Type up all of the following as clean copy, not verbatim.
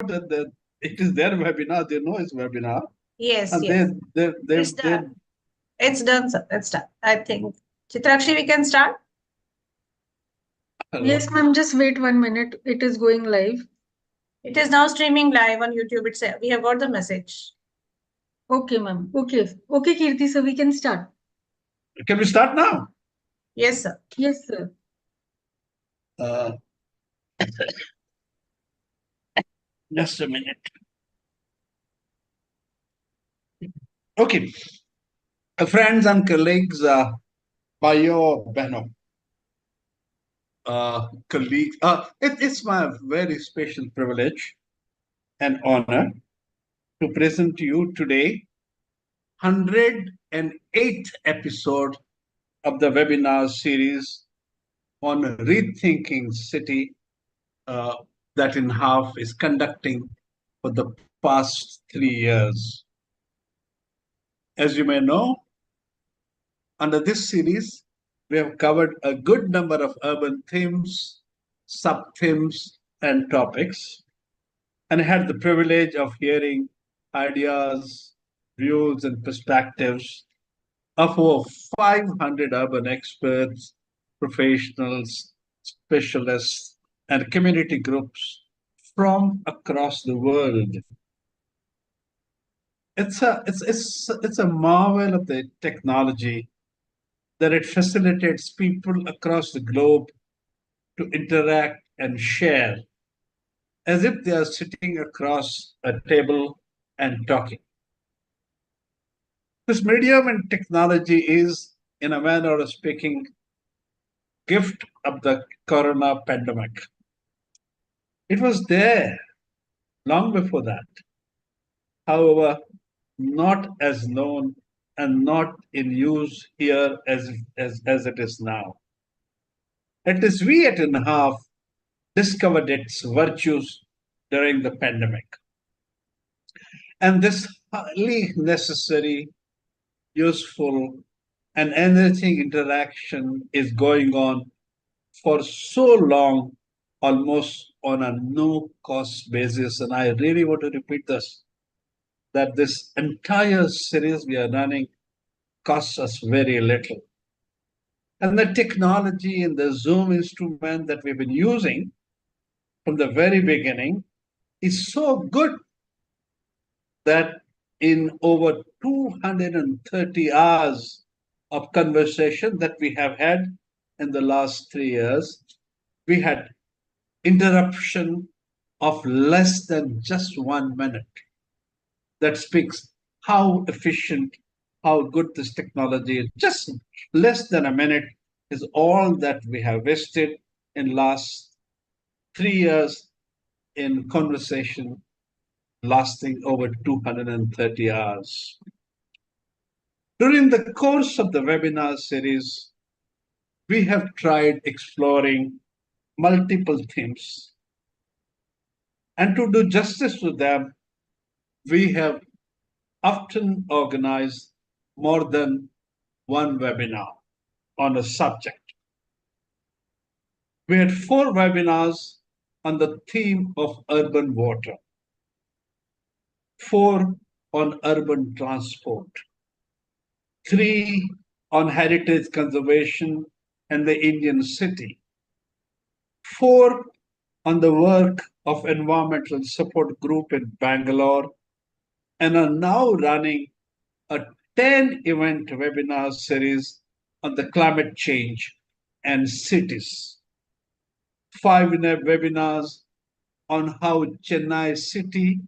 it is their webinar. They know it's webinar, Yes, and yes. they It's done. It's done, sir. It's done. I think. Chitrakshi, we can start? hello. Yes, ma'am. Just wait 1 minute. It is going live. It is now streaming live on YouTube itself. We have got the message. Okay, ma'am. Okay. Okay, Kirti, so we can start. Can we start now? Yes, sir. Yes, sir. Just a minute. Okay, friends and colleagues, Bayo Beno, colleagues, it's my very special privilege and honor to present to you today 108th episode of the webinar series on rethinking city that INHAF is conducting for the past 3 years. As you may know, under this series, we have covered a good number of urban themes, sub-themes, and topics, and had the privilege of hearing ideas, views, and perspectives of over 500 urban experts, professionals, specialists, and community groups from across the world. It's a marvel of the technology that it facilitates people across the globe to interact and share as if they are sitting across a table and talking. This medium and technology is, in a manner of speaking, gift of the corona pandemic. It was there long before that. However, not as known and not in use here as it is now. At least we at INHAF discovered its virtues during the pandemic. And this highly necessary, useful, and enriching interaction is going on for so long, almost on a no cost basis. And I really want to repeat this, that this entire series we are running costs us very little. And the technology and the Zoom instrument that we've been using from the very beginning is so good that in over 230 hours of conversation that we have had in the last 3 years, we had interruption of less than just 1 minute. That speaks how efficient, how good this technology is. Just less than a minute is all that we have wasted in last 3 years in conversation lasting over 230 hours. During the course of the webinar series, we have tried exploring multiple themes. And to do justice to them, we have often organized more than one webinar on a subject. We had 4 webinars on the theme of urban water, 4 on urban transport, 3 on heritage conservation and the Indian city, 4 on the work of environmental support group in Bangalore, and are now running a 10-event webinar series on the climate change and cities. 5 webinars on how Chennai city,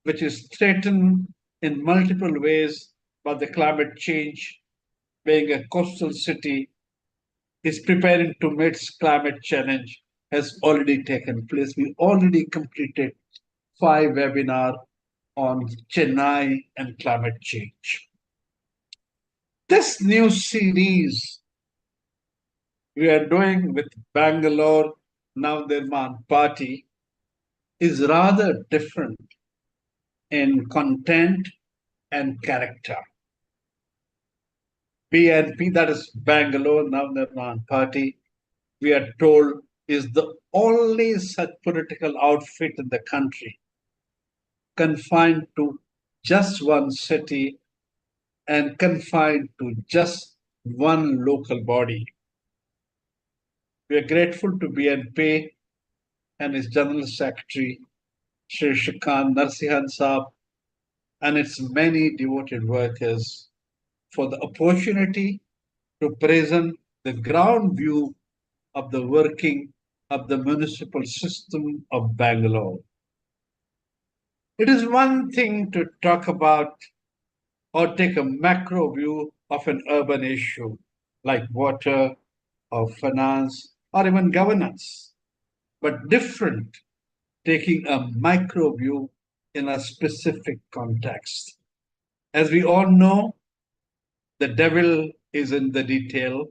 which is threatened in multiple ways by the climate change, being a coastal city, is preparing to meet climate challenge, has already taken place. We already completed 5 webinars on Chennai and climate change. This new series we are doing with Bangalore Navnirman Party is rather different in content and character. BNP, that is Bangalore Navnirman Party, we are told is the only such political outfit in the country, confined to just one city and confined to just one local body. We are grateful to BNP and its General Secretary, Sri Shikant Narsihan Saab, and its many devoted workers for the opportunity to present the ground view of the working of the municipal system of Bangalore. It is one thing to talk about or take a macro view of an urban issue like water or finance or even governance, but different taking a micro view in a specific context. As we all know, the devil is in the detail,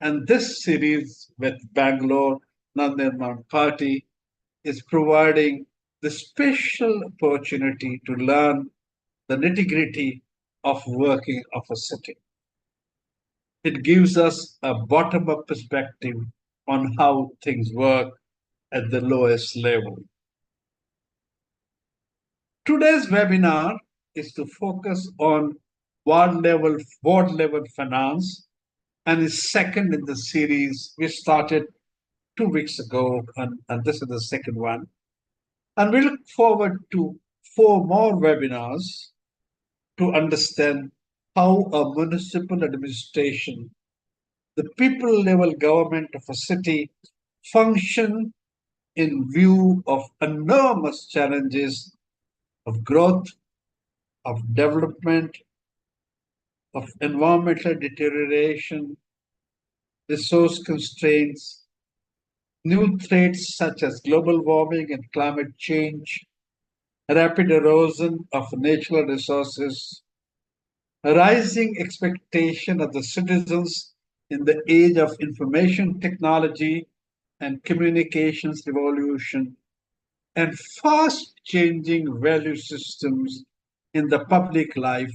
and this series with Bangalore Navnirman Party is providing the special opportunity to learn the nitty gritty of working of a city. It gives us a bottom up perspective on how things work at the lowest level. Today's webinar is to focus on ward level finance and is second in the series we started 2 weeks ago, and this is the second one. And we look forward to 4 more webinars to understand how a municipal administration, the people level government of a city, function in view of enormous challenges of growth, of development, of environmental deterioration, resource constraints, new threats such as global warming and climate change, rapid erosion of natural resources, rising expectation of the citizens in the age of information technology and communications revolution, and fast changing value systems in the public life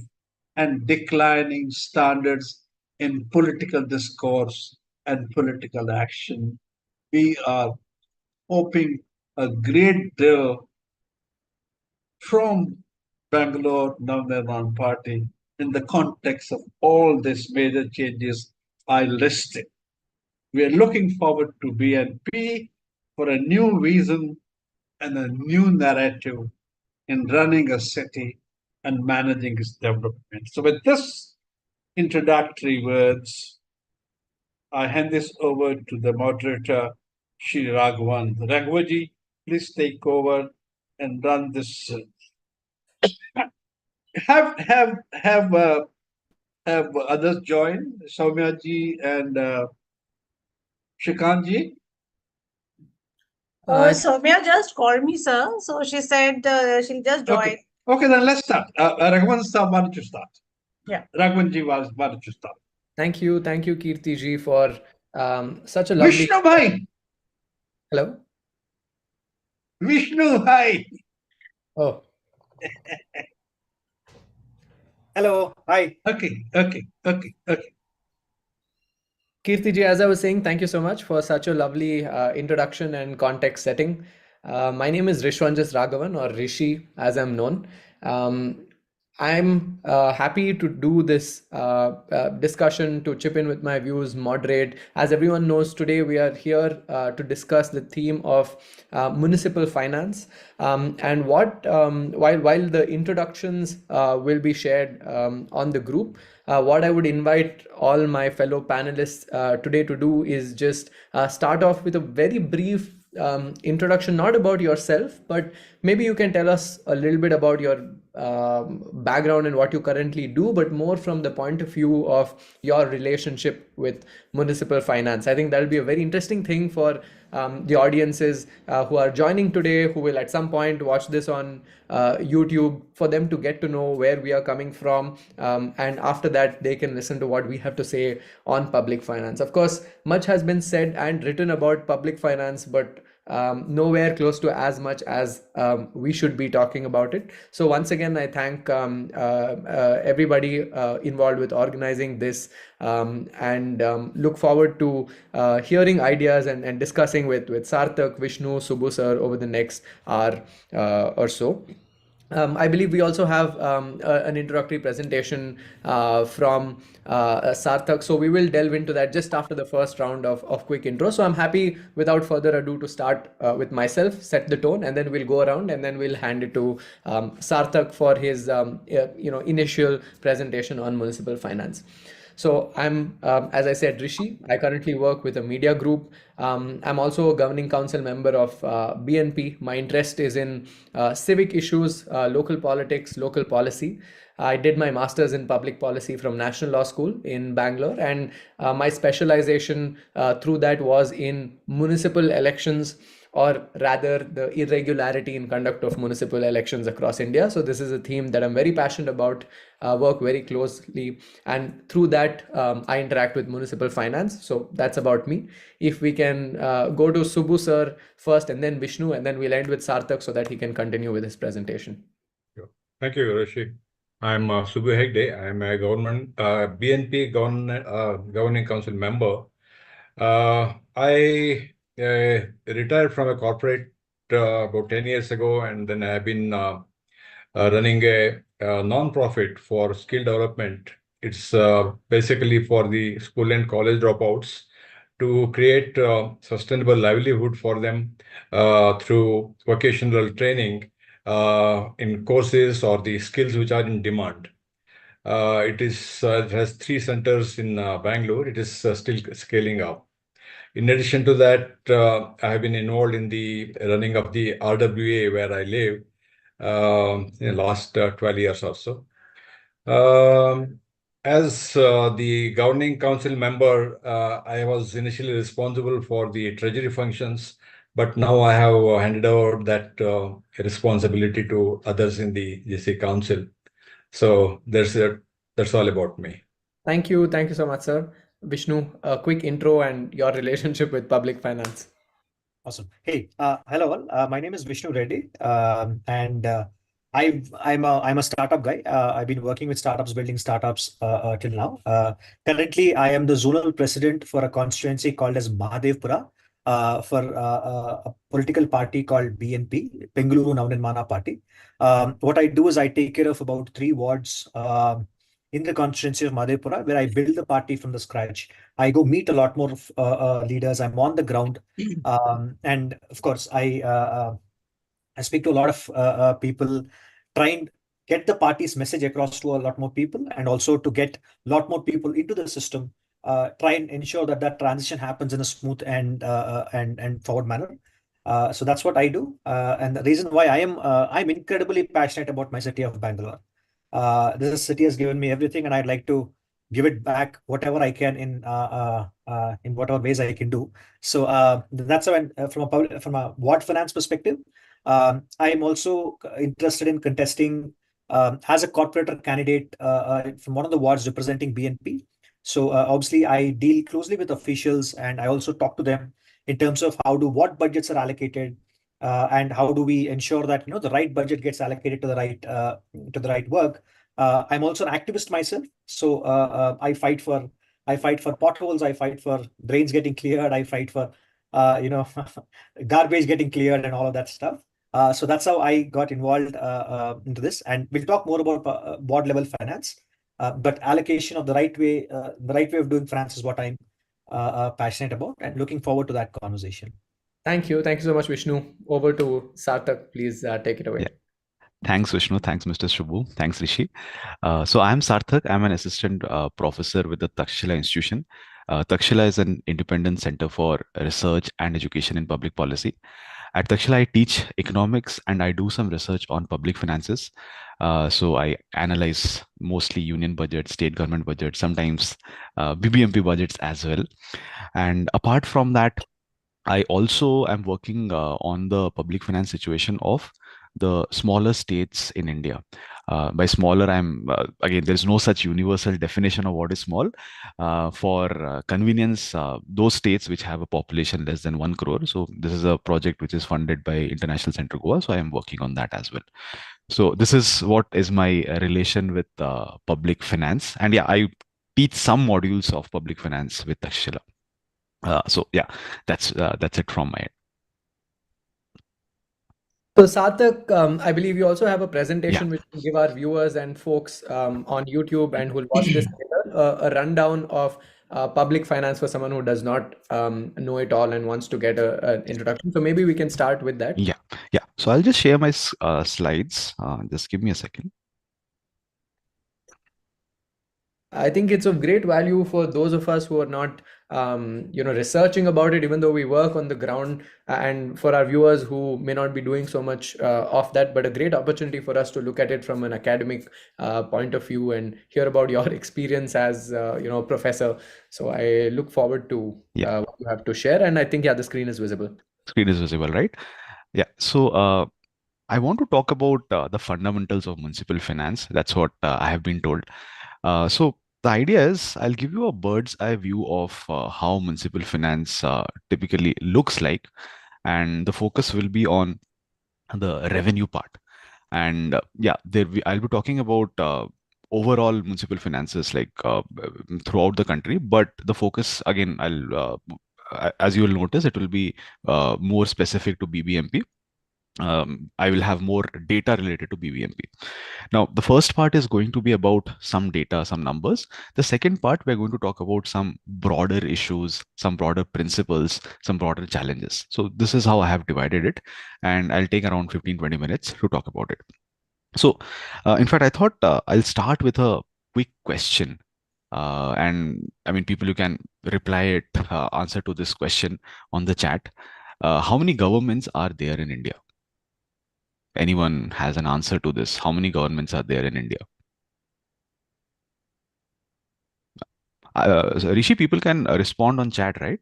and declining standards in political discourse and political action. We are hoping a great deal from Bangalore Navnirman Party in the context of all these major changes I listed. We are looking forward to BNP for a new vision and a new narrative in running a city and managing its development. So, with this introductory words, I hand this over to the moderator, Shri Raghavan. Raghuvaji, please take over and run this. Have have others join, Soumya ji and Shikant ji? Soumya just called me, sir. So she said she'll just join. Okay, then let's start. Raghavan sir, why don't you start? Yeah. Raghavan ji, why don't you start? Thank you, Kirti ji, for such a lovely. Vishnu bhai. Hello. Vishnu, hi. Oh. Hello, hi. Okay. Kirti ji, as I was saying, thank you so much for such a lovely introduction and context setting. My name is Rishvanjas Raghavan, or Rishi, as I'm known. I'm happy to do this discussion, to chip in with my views, moderate. As everyone knows, today we are here to discuss the theme of municipal finance. And what while the introductions will be shared on the group, what I would invite all my fellow panelists today to do is just start off with a very brief introduction, not about yourself, but maybe you can tell us a little bit about your background and what you currently do, but more from the point of view of your relationship with municipal finance. I think that'll be a very interesting thing for the audiences who are joining today, who will at some point watch this on YouTube, for them to get to know where we are coming from, and after that they can listen to what we have to say on public finance. Of course, much has been said and written about public finance, but nowhere close to as much as we should be talking about it. So once again, I thank everybody involved with organizing this, and look forward to hearing ideas and discussing with Sarthak, Vishnu, Subbu sir over the next hour or so. I believe we also have an introductory presentation from Sarthak. So we will delve into that just after the first round of quick intro. So I'm happy, without further ado, to start with myself, set the tone, and then we'll go around, and then we'll hand it to Sarthak for his initial presentation on municipal finance. So I'm, as I said, Rishi. I currently work with a media group. I'm also a governing council member of BNP. My interest is in civic issues, local politics, local policy. I did my master's in public policy from National Law School in Bangalore, and my specialization through that was in municipal elections, or rather the irregularity in conduct of municipal elections across India. So this is a theme that I'm very passionate about, work very closely, and through that I interact with municipal finance. So that's about me. If we can go to Subbu sir first, and then Vishnu, and then we'll end with Sarthak so that he can continue with his presentation. Thank you, Rishi. I'm Subbu Hegde. I'm a BNP Governing Council member. I retired from a corporate about 10 years ago, and then I've been running a non-profit for skill development. It's basically for the school and college dropouts to create sustainable livelihood for them through vocational training in courses or the skills which are in demand. It has 3 centers in Bangalore. It is still scaling up. In addition to that, I have been involved in the running of the RWA where I live in the last 12 years or so. As the governing council member, I was initially responsible for the treasury functions, but now I have handed over that responsibility to others in the GC council. So that's all about me. Thank you so much, sir. Vishnu, a quick intro and your relationship with public finance. Awesome. Hey, hello all. My name is Vishnu Reddy, and I'm a startup guy. I've been working with startups, building startups till now. Currently, I am the zonal president for a constituency called as Mahadevpura, for a political party called BNP, Bengaluru Navnirmana Party. What I do is I take care of about 3 wards in the constituency of Mahadevpura, where I build the party from the scratch. I go meet a lot more leaders. I'm on the ground, and of course, I speak to a lot of people, try and get the party's message across to a lot more people, and also to get a lot more people into the system. Try and ensure that that transition happens in a smooth and forward manner. So that's what I do, and the reason why I'm incredibly passionate about my city of Bangalore. This city has given me everything, and I'd like to give it back whatever I can in whatever ways I can do. So that's how, from a ward finance perspective, I'm also interested in contesting as a corporator candidate from one of the wards representing BNP. So obviously, I deal closely with officials, and I also talk to them in terms of what budgets are allocated, and how do we ensure that the right budget gets allocated to the right work. I'm also an activist myself, so I fight for potholes, I fight for drains getting cleared, I fight for garbage getting cleared and all of that stuff. So that's how I got involved into this, and we'll talk more about board level finance. But allocation of the right way of doing finance is what I'm passionate about, and looking forward to that conversation. Thank you so much, Vishnu. Over to Sarthak, please take it away. Yeah. Thanks, Vishnu. Thanks, Mr. Subbu. Thanks, Rishi. So I'm Sarthak. I'm an assistant professor with the Takshila Institution. Takshila is an independent center for research and education in public policy. At Takshila, I teach economics and I do some research on public finances. So I analyze mostly union budgets, state government budgets, sometimes BBMP budgets as well. And apart from that, I also am working on the public finance situation of the smaller states in India. By smaller, I'm again, there's no such universal definition of what is small. For convenience, those states which have a population less than 1 crore. So, this is a project which is funded by International Center Goa. So, I am working on that as well. So, this is what is my relation with public finance. And yeah, I teach some modules of public finance with Takshila. So yeah, that's it from my end. So Sarthak, I believe you also have a presentation which will give our viewers and folks on YouTube and who will watch this later, a rundown of public finance for someone who does not know it all and wants to get an introduction. So maybe we can start with that. Yeah. So I'll just share my slides. Just give me a second. I think it's of great value for those of us who are not, researching about it, even though we work on the ground, and for our viewers who may not be doing so much of that, but a great opportunity for us to look at it from an academic point of view and hear about your experience as, professor. So I look forward to what you have to share. And I think, the screen is visible. Screen is visible, right? Yeah. So I want to talk about the fundamentals of municipal finance. That's what I have been told. So the idea is I'll give you a bird's eye view of how municipal finance typically looks like, and the focus will be on the revenue part. And I'll be talking about overall municipal finances like throughout the country, but the focus again, as you will notice, it will be more specific to BBMP. I will have more data related to BBMP. Now, the first part is going to be about some data, some numbers. The second part, we're going to talk about some broader issues, some broader principles, some broader challenges. So this is how I have divided it, and I'll take around 15-20 minutes to talk about it. So, in fact, I thought I'll start with a quick question. And I mean, people, you can reply it, answer to this question on the chat. How many governments are there in India? Anyone has an answer to this? How many governments are there in India? Rishi, people can respond on chat, right?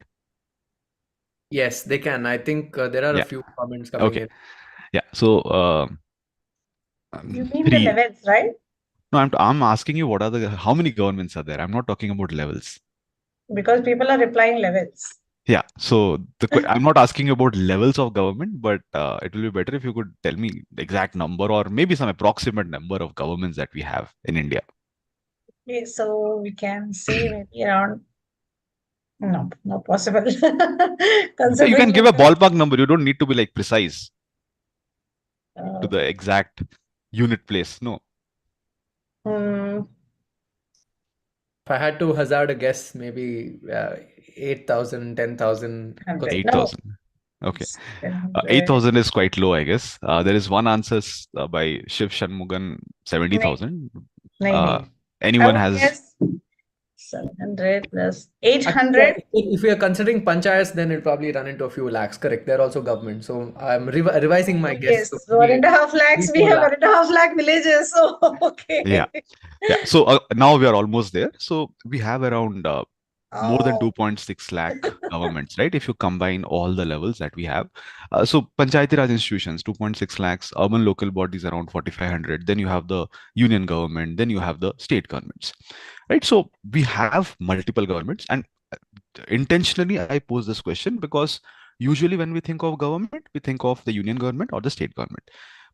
Yes, they can. I think there are a few comments coming in. Yeah. So You mean the levels, right? No, I'm asking you how many governments are there? I'm not talking about levels. Because people are replying levels. Yeah. So I'm not asking you about levels of government, but it will be better if you could tell me the exact number or maybe some approximate number of governments that we have in India. Okay, so we can say maybe around. No, not possible. You can give a ballpark number. You don't need to be like precise to the exact unit place. No. Hmm. If I had to hazard a guess, maybe 8,000, 10,000. 8,000. Okay. 8,000 is quite low, I guess. There is one answer by Shiv Shanmugan, 70,000. Anyone has 700 plus 800. If we are considering panchayats, then it'll probably run into a few lakhs. Correct. They're also government. So I'm revising my guess. Yes, 1.5 lakhs. We have 1.5 lakh villages. So okay. Yeah. So now we are almost there. So we have around more than 2.6 lakh governments, right? If you combine all the levels that we have. So Panchayati Raj institutions, 2.6 lakhs, urban local bodies around 4,500. Then you have the union government, then you have the state governments, right? So we have multiple governments, and intentionally I pose this question because usually when we think of government, we think of the union government or the state government.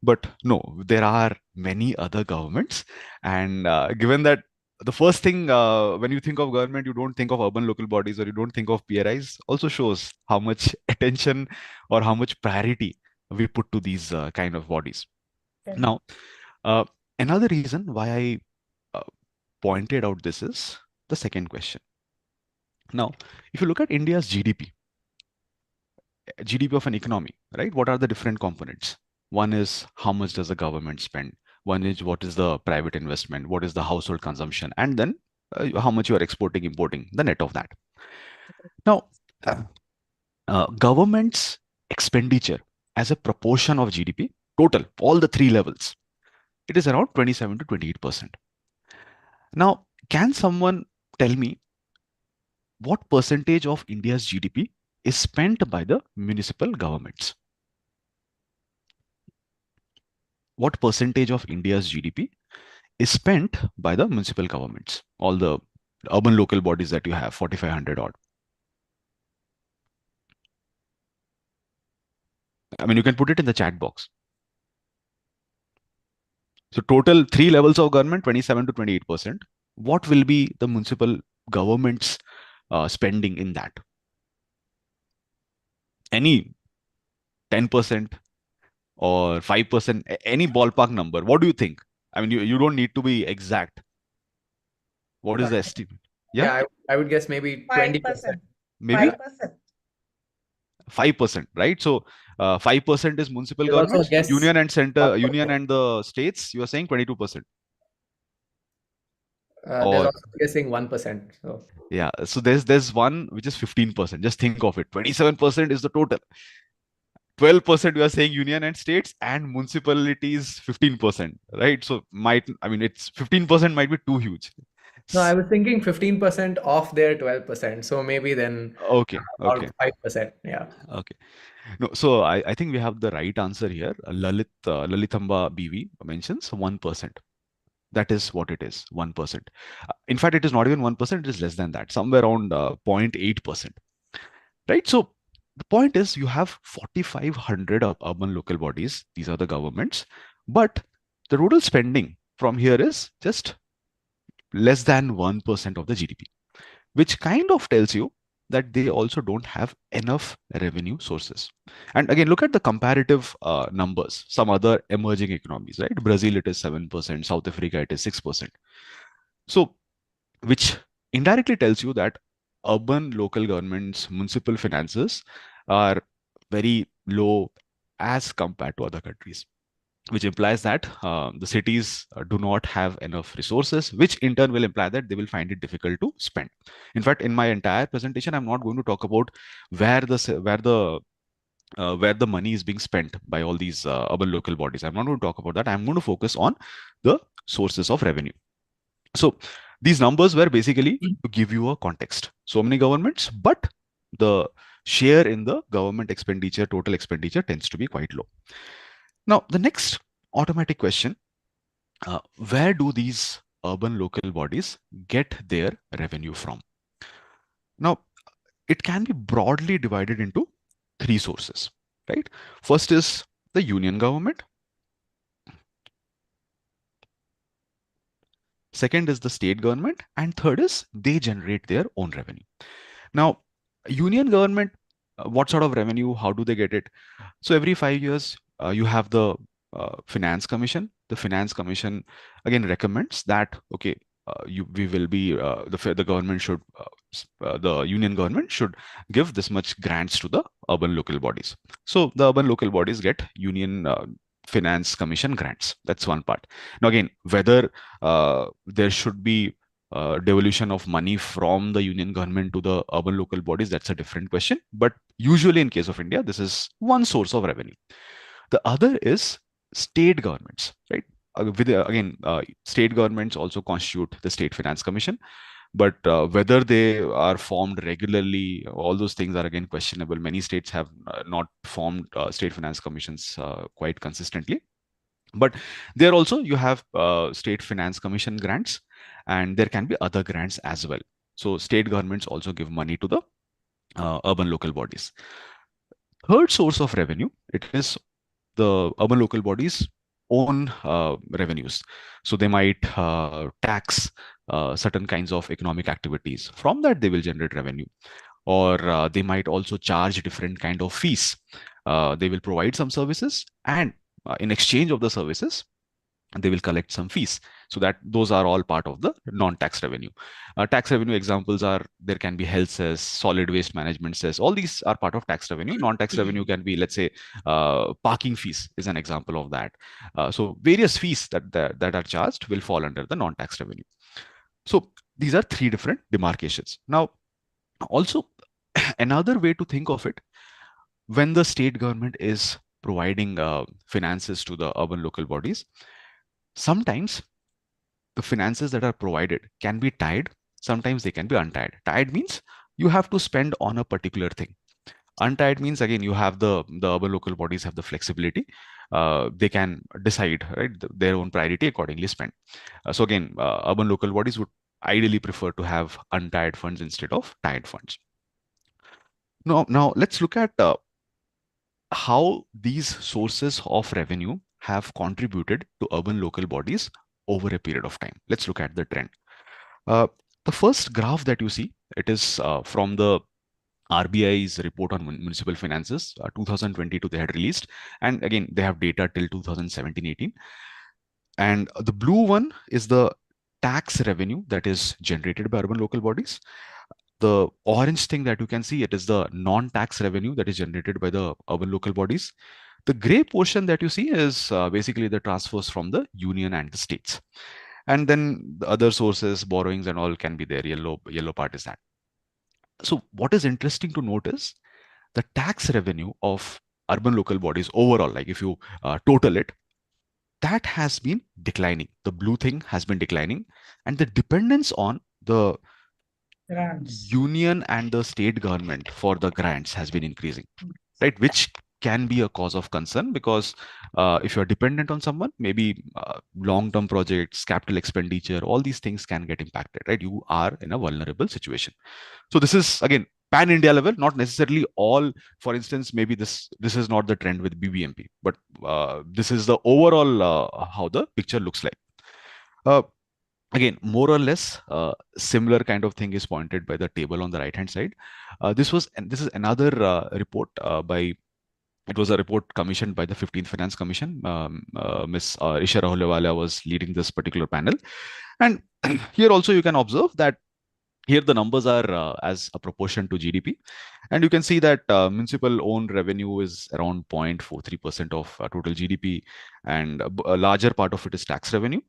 But no, there are many other governments. And given that the first thing when you think of government, you don't think of urban local bodies or you don't think of PRIs, also shows how much attention or how much priority we put to these kind of bodies. Okay. Now, another reason why I pointed out this is the second question. Now, if you look at India's GDP of an economy, right? What are the different components? One is how much does the government spend? One is what is the private investment? What is the household consumption? And then how much you are exporting, importing, the net of that. Now, government's expenditure as a proportion of GDP, total, all the three levels, it is around 27 to 28%. Now, can someone tell me what percentage of India's GDP is spent by the municipal governments? What percentage of India's GDP is spent by the municipal governments? All the urban local bodies that you have, 4,500 odd. I mean, you can put it in the chat box. So total 3 levels of government, 27 to 28%. What will be the municipal government's spending in that? Any 10% or 5%, any ballpark number? What do you think? I mean, you don't need to be exact. What is the estimate? Yeah, I would guess maybe 20%. 5%. maybe 5%. 5%, right? So 5% is municipal There's also governments, guess union and center, 1%. union and the states. You are saying 22%. There's Or also guessing 1%. So yeah, so there's one which is 15%. Just think of it. 27% is the total. 12% we are saying union and states, and municipalities 15%, right? So it's 15% might be too huge. no, I was thinking 15% off their 12%. So maybe then Okay, about okay, 5%. Yeah. okay. No, so I think we have the right answer here. Lalithamba BV mentions 1%. That is what it is, 1%. In fact, it is not even 1%, it is less than that, somewhere around 0.8%. Right? So the point is, you have 4,500 urban local bodies. These are the governments. But the total spending from here is just less than 1% of the GDP, which kind of tells you that they also don't have enough revenue sources. And again, look at the comparative numbers. Some other emerging economies, right? Brazil, it is 7%. South Africa, it is 6%. So, which indirectly tells you that urban local governments, municipal finances are very low as compared to other countries, which implies that the cities do not have enough resources, which in turn will imply that they will find it difficult to spend. In fact, in my entire presentation, I'm not going to talk about where the money is being spent by all these urban local bodies. I'm not going to talk about that. I'm going to focus on the sources of revenue. So these numbers were basically to give you a context. So many governments, but the share in the government expenditure, total expenditure, tends to be quite low. Now, the next automatic question, where do these urban local bodies get their revenue from? Now, it can be broadly divided into 3 sources, right? First is the union government. Second is the state government. And third is they generate their own revenue. Now, union government, what sort of revenue? How do they get it? So every 5 years, you have the finance commission. The finance commission again recommends that the government should the union government should give this much grants to the urban local bodies. So the urban local bodies get union finance commission grants. That's one part. Now again, whether there should be devolution of money from the union government to the urban local bodies, that's a different question. But usually in case of India, this is one source of revenue. The other is state governments, right? State governments also constitute the State Finance Commission, but whether they are formed regularly, all those things are again questionable. Many states have not formed state finance commissions quite consistently. But there also you have state finance commission grants, and there can be other grants as well. So state governments also give money to the urban local bodies. Third source of revenue, it is the urban local bodies' own revenues. So they might tax certain kinds of economic activities. From that, they will generate revenue. Or they might also charge different kind of fees. They will provide some services, and in exchange of the services, they will collect some fees. So that those are all part of the non-tax revenue. Tax revenue examples are, there can be health cess, solid waste management cess. All these are part of tax revenue. Non-tax revenue can be, let's say, parking fees is an example of that. So various fees that are charged will fall under the non-tax revenue. So these are 3 different demarcations. Now, also another way to think of it, when the state government is providing finances to the urban local bodies, sometimes the finances that are provided can be tied, sometimes they can be untied. Tied means you have to spend on a particular thing. Untied means, again, you have the urban local bodies have the flexibility. They can decide, right, their own priority accordingly spend. So again, urban local bodies would ideally prefer to have untied funds instead of tied funds. Now let's look at how these sources of revenue have contributed to urban local bodies over a period of time. Let's look at the trend. Uh, the first graph that you see, it is from the RBI's report on municipal finances, 2022 they had released. And again, they have data till 2017-18. And the blue one is the tax revenue that is generated by urban local bodies. The orange thing that you can see, it is the non-tax revenue that is generated by the urban local bodies. The gray portion that you see is basically the transfers from the union and the states. And then the other sources, borrowings and all can be there. Yellow part is that. So what is interesting to note is the tax revenue of urban local bodies overall, like if you total it, that has been declining. The blue thing has been declining, and the dependence on the Grants. union and the state government for the grants has been increasing, right? Which can be a cause of concern, because if you're dependent on someone, maybe long-term projects, capital expenditure, all these things can get impacted, right? You are in a vulnerable situation. So this is, again, pan-India level, not necessarily all. For instance, maybe this is not the trend with BBMP, but this is the overall how the picture looks like. Again, more or less similar kind of thing is pointed by the table on the right hand side. This is another report by, it was a report commissioned by the 15th Finance Commission. Ms. Isha Rahulewala was leading this particular panel. And here also you can observe that here the numbers are as a proportion to GDP. And you can see that municipal owned revenue is around 0.43% of total GDP, and a larger part of it is tax revenue.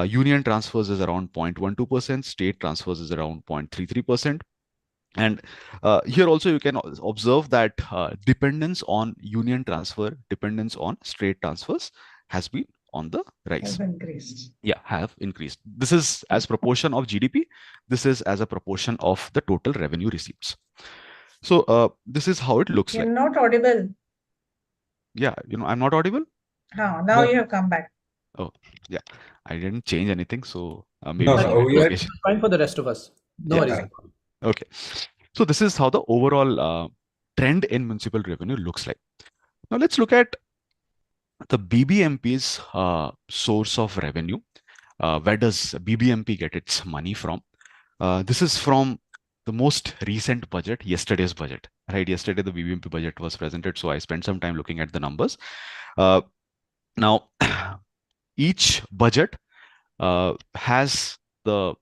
Union transfers is around 0.12%, state transfers is around 0.33%. And here also you can observe that dependence on union transfer, dependence on state transfers has been on the rise. Has increased. Yeah, have increased. This is as proportion of GDP. This is as a proportion of the total revenue receipts. So this is how it looks You're like. not audible. Yeah, I'm not audible. Now No. you have come back. Oh, yeah. I didn't change anything, so maybe No, some no, we are- location. Fine for the rest of us. No Yeah. worries. Okay. So this is how the overall trend in municipal revenue looks like. Now let's look at the BBMP's source of revenue. Where does BBMP get its money from? This is from the most recent budget, yesterday's budget, right? Yesterday, the BBMP budget was presented, so I spent some time looking at the numbers. Now, each budget has the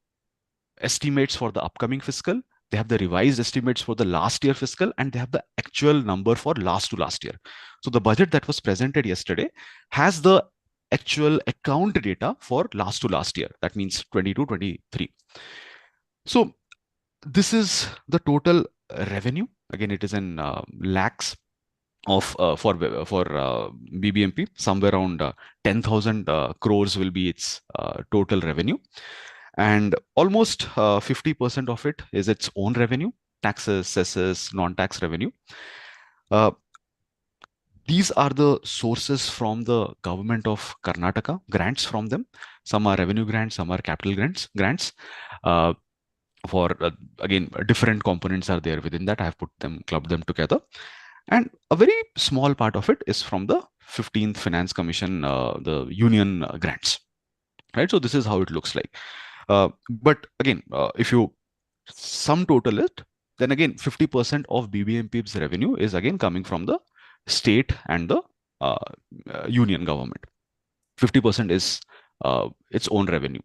estimates for the upcoming fiscal. They have the revised estimates for the last year fiscal, and they have the actual number for last to last year. So the budget that was presented yesterday has the actual account data for last to last year. That means 22-23. So this is the total revenue. Again, it is in lakhs of for BBMP. Somewhere around 10,000 crores will be its total revenue. And almost 50% of it is its own revenue, taxes, cesses, non-tax revenue. These are the sources from the government of Karnataka, grants from them. Some are revenue grants, some are capital grants. For again, different components are there within that. I have clubbed them together. And a very small part of it is from the 15th Finance Commission, the union grants. Right. So this is how it looks like. But again, if you sum total it, then again 50% of BBMP's revenue is again coming from the state and the union government. 50% is its own revenue.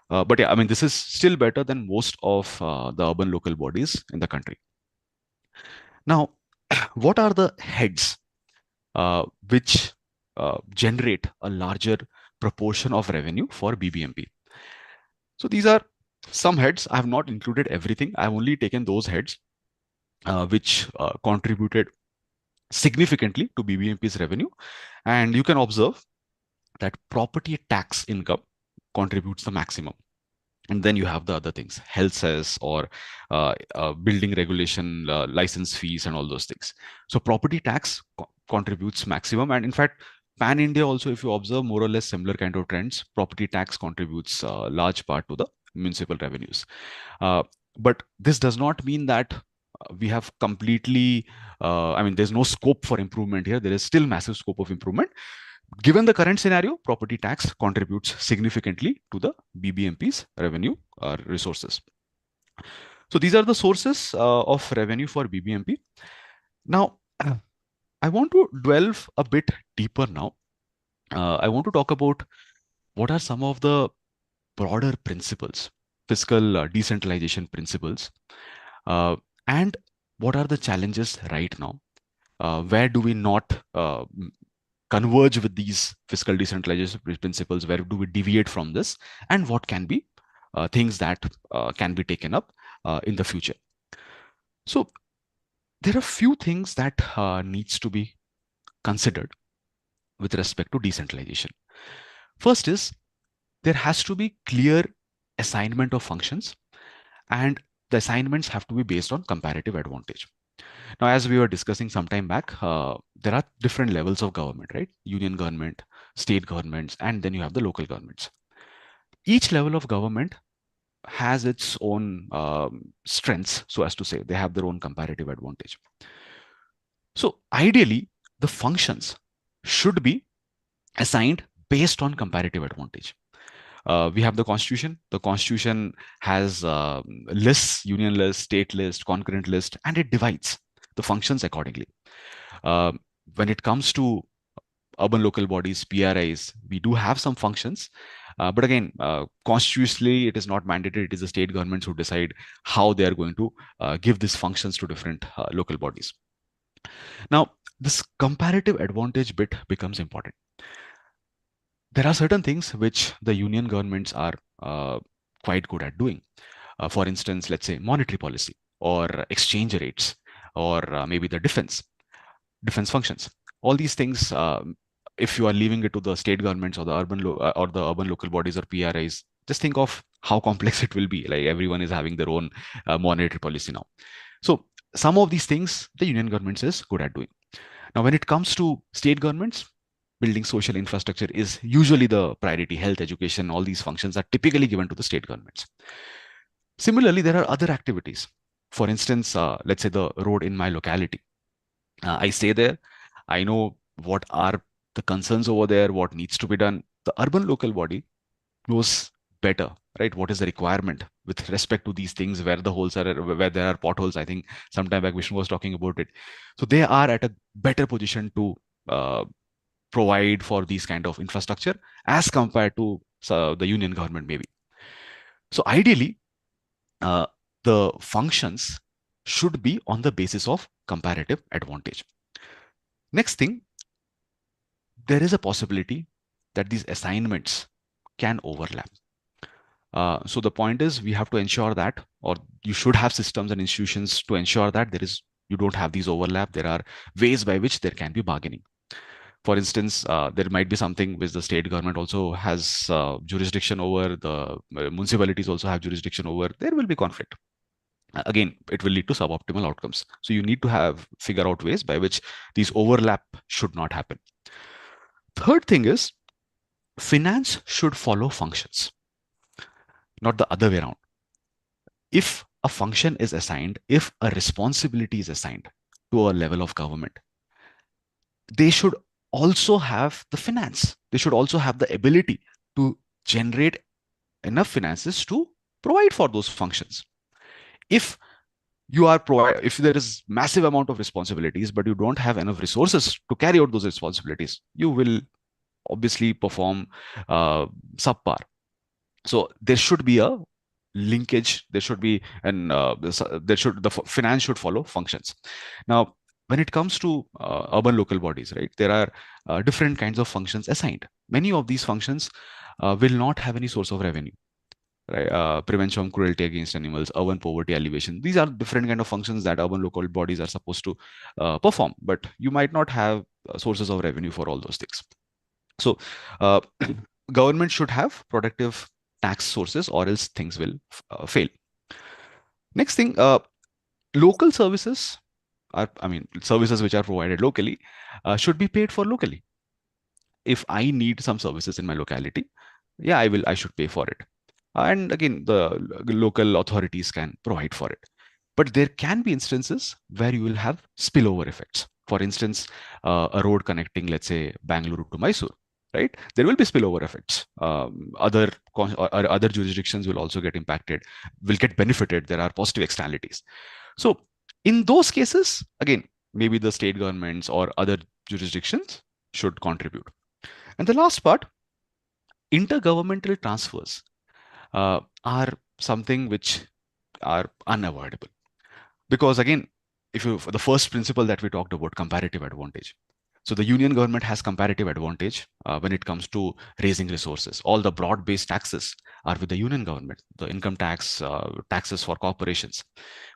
But yeah, I mean, this is still better than most of the urban local bodies in the country. Now, what are the heads which generate a larger proportion of revenue for BBMP? So these are some heads. I have not included everything. I have only taken those heads which contributed significantly to BBMP's revenue. And you can observe that property tax income contributes the maximum. And then you have the other things, health cess or building regulation, license fees, and all those things. So property tax contributes maximum. And in fact, pan India also, if you observe more or less similar kind of trends, property tax contributes a large part to the municipal revenues. But this does not mean that we have completely, I mean, there's no scope for improvement here. There is still massive scope of improvement. Given the current scenario, property tax contributes significantly to the BBMP's revenue resources. So these are the sources of revenue for BBMP. Now, I want to delve a bit deeper now. I want to talk about what are some of the broader principles, fiscal decentralization principles, and what are the challenges right now? Where do we not converge with these fiscal decentralization principles? Where do we deviate from this? And what can be things that can be taken up in the future? So there are few things that needs to be considered with respect to decentralization. First is there has to be clear assignment of functions, and the assignments have to be based on comparative advantage. Now, as we were discussing some time back, there are different levels of government, right? Union government, state governments, and then you have the local governments. Each level of government has its own strengths, so as to say. They have their own comparative advantage. So ideally, the functions should be assigned based on comparative advantage. We have the constitution. The constitution has lists, union list, state list, concurrent list, and it divides the functions accordingly. When it comes to urban local bodies, PRIs, we do have some functions. But again, constitutionally, it is not mandated. It is the state governments who decide how they are going to give these functions to different local bodies. Now, this comparative advantage bit becomes important. There are certain things which the union governments are quite good at doing. For instance, let's say monetary policy or exchange rates or maybe the defense functions. All these things, if you are leaving it to the state governments or the urban local bodies or PRIs, just think of how complex it will be. Like everyone is having their own monetary policy now. So some of these things the union governments is good at doing. Now, when it comes to state governments, building social infrastructure is usually the priority. Health, education, all these functions are typically given to the state governments. Similarly, there are other activities. For instance, let's say the road in my locality. I stay there. I know what are the concerns over there, what needs to be done. The urban local body knows better, right? What is the requirement with respect to these things, where the holes are, where there are potholes. I think sometime back Vishnu was talking about it. So they are at a better position to provide for these kind of infrastructure as compared to the union government maybe. So ideally, the functions should be on the basis of comparative advantage. Next thing, there is a possibility that these assignments can overlap. So the point is, we have to ensure that, or you should have systems and institutions to ensure that you don't have these overlap. There are ways by which there can be bargaining. For instance, there might be something which the state government also has jurisdiction over, the municipalities also have jurisdiction over. There will be conflict. Again, it will lead to suboptimal outcomes. So you need to figure out ways by which these overlap should not happen. Third thing is, finance should follow functions, not the other way around. If a function is assigned, if a responsibility is assigned to a level of government, they should also have the finance. They should also have the ability to generate enough finances to provide for those functions. If there is massive amount of responsibilities, but you don't have enough resources to carry out those responsibilities, you will obviously perform subpar. So there should be a linkage. There should be the finance should follow functions. Now, when it comes to urban local bodies, right, there are different kinds of functions assigned. Many of these functions will not have any source of revenue. Right? Prevention of cruelty against animals, urban poverty alleviation. These are different kind of functions that urban local bodies are supposed to perform, but you might not have sources of revenue for all those things. So government should have productive tax sources, or else things will fail. Next thing, local services services which are provided locally should be paid for locally. If I need some services in my locality, yeah, I should pay for it. And again, the local authorities can provide for it. But there can be instances where you will have spillover effects. For instance, a road connecting, let's say, Bangalore to Mysore, right? There will be spillover effects. Other jurisdictions will also get impacted, will get benefited. There are positive externalities. So in those cases, again, maybe the state governments or other jurisdictions should contribute. And the last part, intergovernmental transfers are something which are unavoidable. Because again, the first principle that we talked about, comparative advantage. So the union government has comparative advantage when it comes to raising resources. All the broad-based taxes are with the union government, the income tax, taxes for corporations,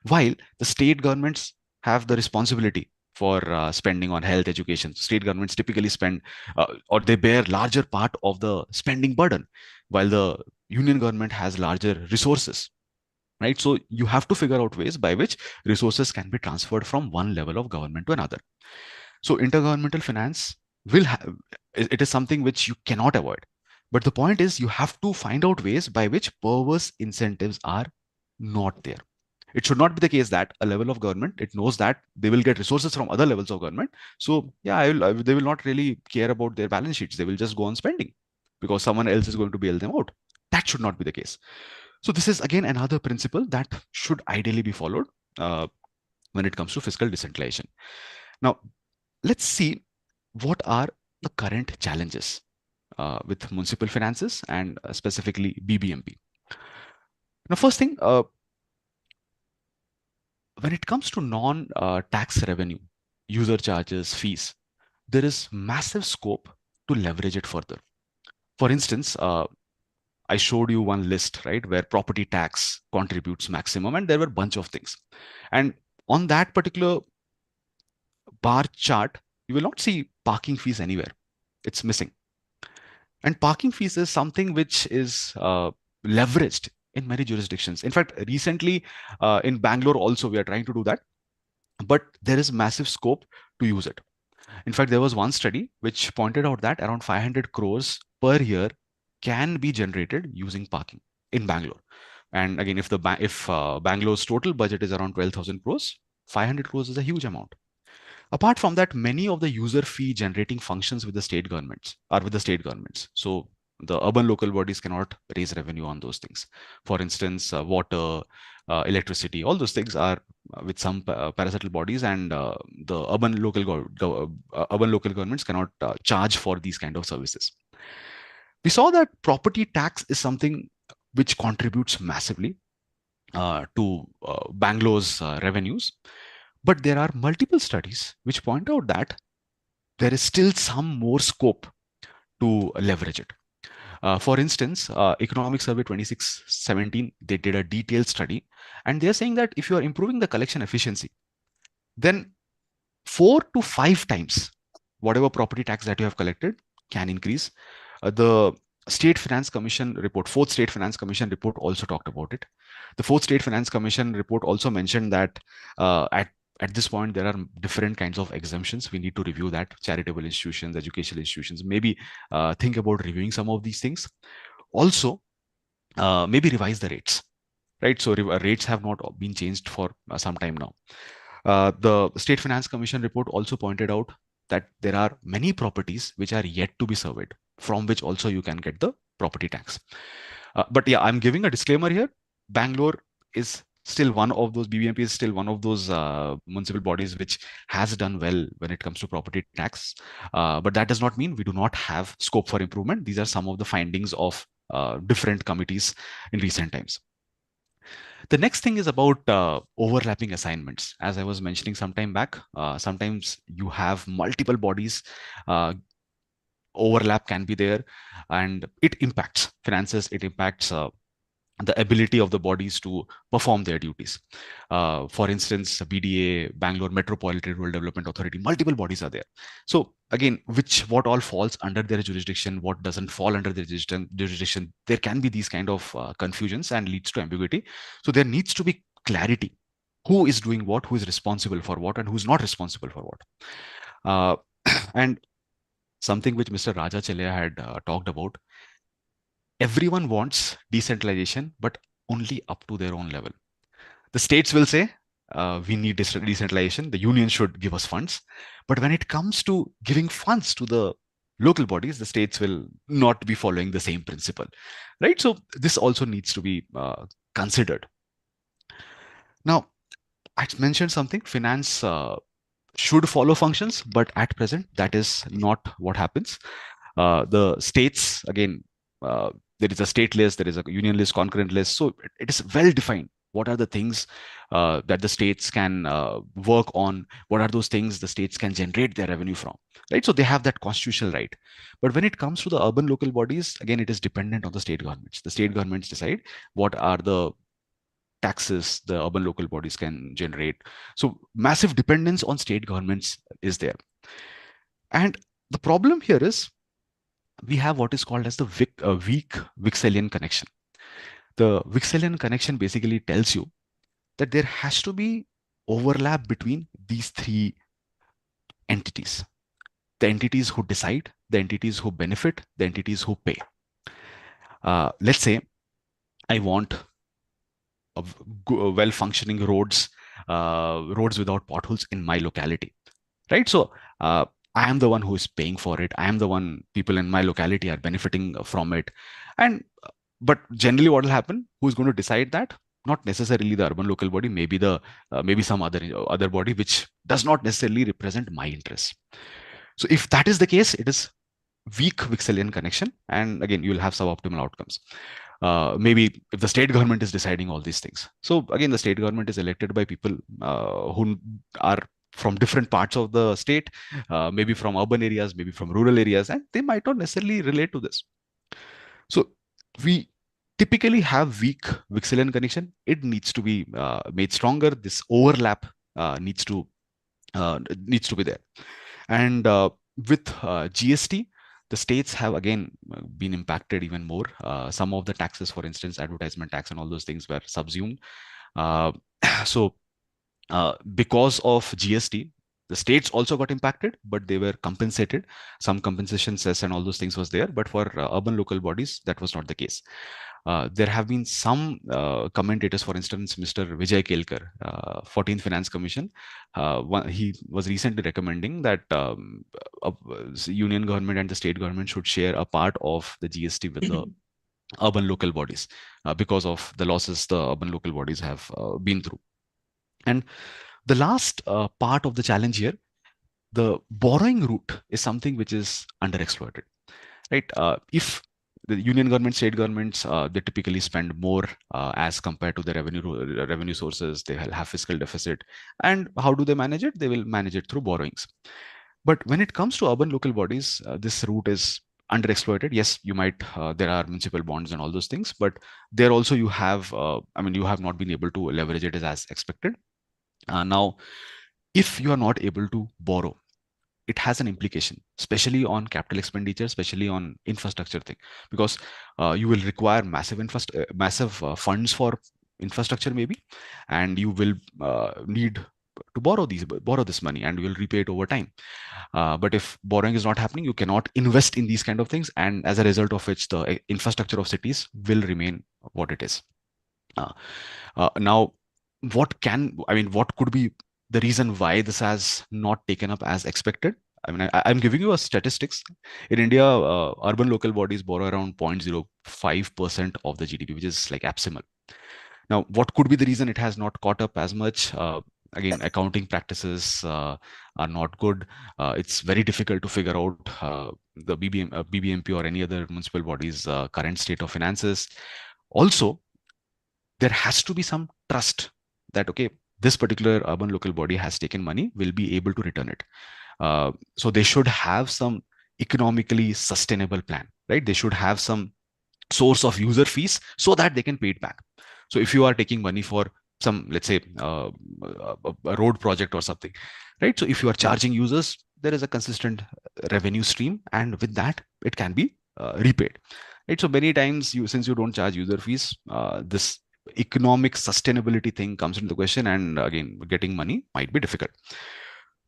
while the state governments have the responsibility for spending on health, education. State governments typically spend or they bear larger part of the spending burden, while the union government has larger resources. Right, so you have to figure out ways by which resources can be transferred from one level of government to another. So intergovernmental finance it is something which you cannot avoid. But the point is, you have to find out ways by which perverse incentives are not there. It should not be the case that a level of government, it knows that they will get resources from other levels of government. So yeah, they will not really care about their balance sheets. They will just go on spending because someone else is going to bail them out. That should not be the case. So this is again another principle that should ideally be followed when it comes to fiscal decentralization. Now, let's see what are the current challenges with municipal finances and specifically BBMP. Now, first thing, when it comes to non-tax revenue, user charges, fees, there is massive scope to leverage it further. For instance, I showed you one list, right, where property tax contributes maximum, and there were a bunch of things. And on that particular bar chart, you will not see parking fees anywhere. It's missing. And parking fees is something which is leveraged in many jurisdictions. In fact, recently in Bangalore also, we are trying to do that, but there is massive scope to use it. In fact, there was one study which pointed out that around 500 crores per year can be generated using parking in Bangalore. And again, if Bangalore's total budget is around 12,000 crores, 500 crores is a huge amount. Apart from that, many of the user fee generating functions with the state governments are with the state governments. So the urban local bodies cannot raise revenue on those things. For instance, water, electricity, all those things are with some parastatal bodies, and the urban local governments cannot charge for these kind of services. We saw that property tax is something which contributes massively to Bangalore's revenues. But there are multiple studies which point out that there is still some more scope to leverage it. For instance, Economic Survey 2617, they did a detailed study, and they're saying that if you are improving the collection efficiency, then 4 to 5 times whatever property tax that you have collected can increase. The State Finance Commission report, Fourth State Finance Commission report also talked about it. The Fourth State Finance Commission report also mentioned that at this point, there are different kinds of exemptions. We need to review that. Charitable institutions, educational institutions, maybe think about reviewing some of these things. Also, maybe revise the rates, right? So rates have not been changed for some time now. The State Finance Commission report also pointed out that there are many properties which are yet to be surveyed, from which also you can get the property tax. But yeah, I'm giving a disclaimer here. Bangalore is still one of those, BBMP is still one of those municipal bodies which has done well when it comes to property tax. But that does not mean we do not have scope for improvement. These are some of the findings of different committees in recent times. The next thing is about overlapping assignments. As I was mentioning some time back, sometimes you have multiple bodies, overlap can be there, and it impacts finances, it impacts the ability of the bodies to perform their duties. For instance, BDA, Bangalore Metropolitan Rural Development Authority, multiple bodies are there. So again, what all falls under their jurisdiction, what doesn't fall under their jurisdiction, there can be these kind of confusions and leads to ambiguity. So there needs to be clarity. Who is doing what, who is responsible for what, and who's not responsible for what. And something which Mr. Raja Chelya had talked about, everyone wants decentralization, but only up to their own level. The states will say, we need decentralization, the union should give us funds. But when it comes to giving funds to the local bodies, the states will not be following the same principle, right? So this also needs to be considered. Now, I mentioned something, finance should follow functions, but at present, that is not what happens. The states, again, there is a state list, there is a union list, concurrent list. So it is well defined. What are the things that the states can work on? What are those things the states can generate their revenue from? Right. So they have that constitutional right. But when it comes to the urban local bodies, again, it is dependent on the state governments. The state governments decide what are the taxes the urban local bodies can generate. So massive dependence on state governments is there. And the problem here is we have what is called as the weak Vixelian connection. The Vixelian connection basically tells you that there has to be overlap between these three entities. The entities who decide, the entities who benefit, the entities who pay. Let's say I want well-functioning roads, roads without potholes in my locality, right? So I am the one who is paying for it. I am the one, people in my locality are benefiting from it. But generally what will happen, who is going to decide that? Not necessarily the urban local body, maybe maybe some other body which does not necessarily represent my interests. So if that is the case, it is weak Vixelian connection, and again you will have suboptimal outcomes. Maybe if the state government is deciding all these things. So again, the state government is elected by people who are from different parts of the state, maybe from urban areas, maybe from rural areas, and they might not necessarily relate to this. So we typically have weak Vixelian connection. It needs to be made stronger. This overlap needs to be there. And with GST, the states have again been impacted even more. Some of the taxes, for instance, advertisement tax and all those things were subsumed. So because of GST, the states also got impacted, but they were compensated. Some compensation cess and all those things was there, but for urban local bodies, that was not the case. There have been some commentators, for instance, Mr. Vijay Kelkar, 14th Finance Commission. He was recently recommending that union government and the state government should share a part of the GST with the urban local bodies because of the losses the urban local bodies have been through. And the last part of the challenge here, the borrowing route is something which is underexploited, right? If the union government, state governments, they typically spend more as compared to the revenue sources. They will have fiscal deficit. And how do they manage it? They will manage it through borrowings. But when it comes to urban local bodies, this route is underexploited. Yes, you might, there are municipal bonds and all those things, but there also you have, you have not been able to leverage it as expected. Now, if you are not able to borrow, it has an implication, especially on capital expenditure, especially on infrastructure thing, because you will require massive funds for infrastructure maybe, and you will need to borrow this money, and you will repay it over time. But if borrowing is not happening, you cannot invest in these kind of things, and as a result of which the infrastructure of cities will remain what it is. Now, what could be the reason why this has not taken up as expected? I'm giving you a statistics. In India, urban local bodies borrow around 0.05% of the GDP, which is like abysmal. Now, what could be the reason it has not caught up as much? Again, accounting practices are not good. It's very difficult to figure out the BBMP or any other municipal body's current state of finances. Also, there has to be some trust that, okay, this particular urban local body has taken money, will be able to return it. So they should have some economically sustainable plan, right? They should have some source of user fees so that they can pay it back. So if you are taking money for some, let's say, a road project or something, right? So if you are charging users, there is a consistent revenue stream, and with that, it can be repaid, right? So many times, since you don't charge user fees, this economic sustainability thing comes into the question, and again, getting money might be difficult.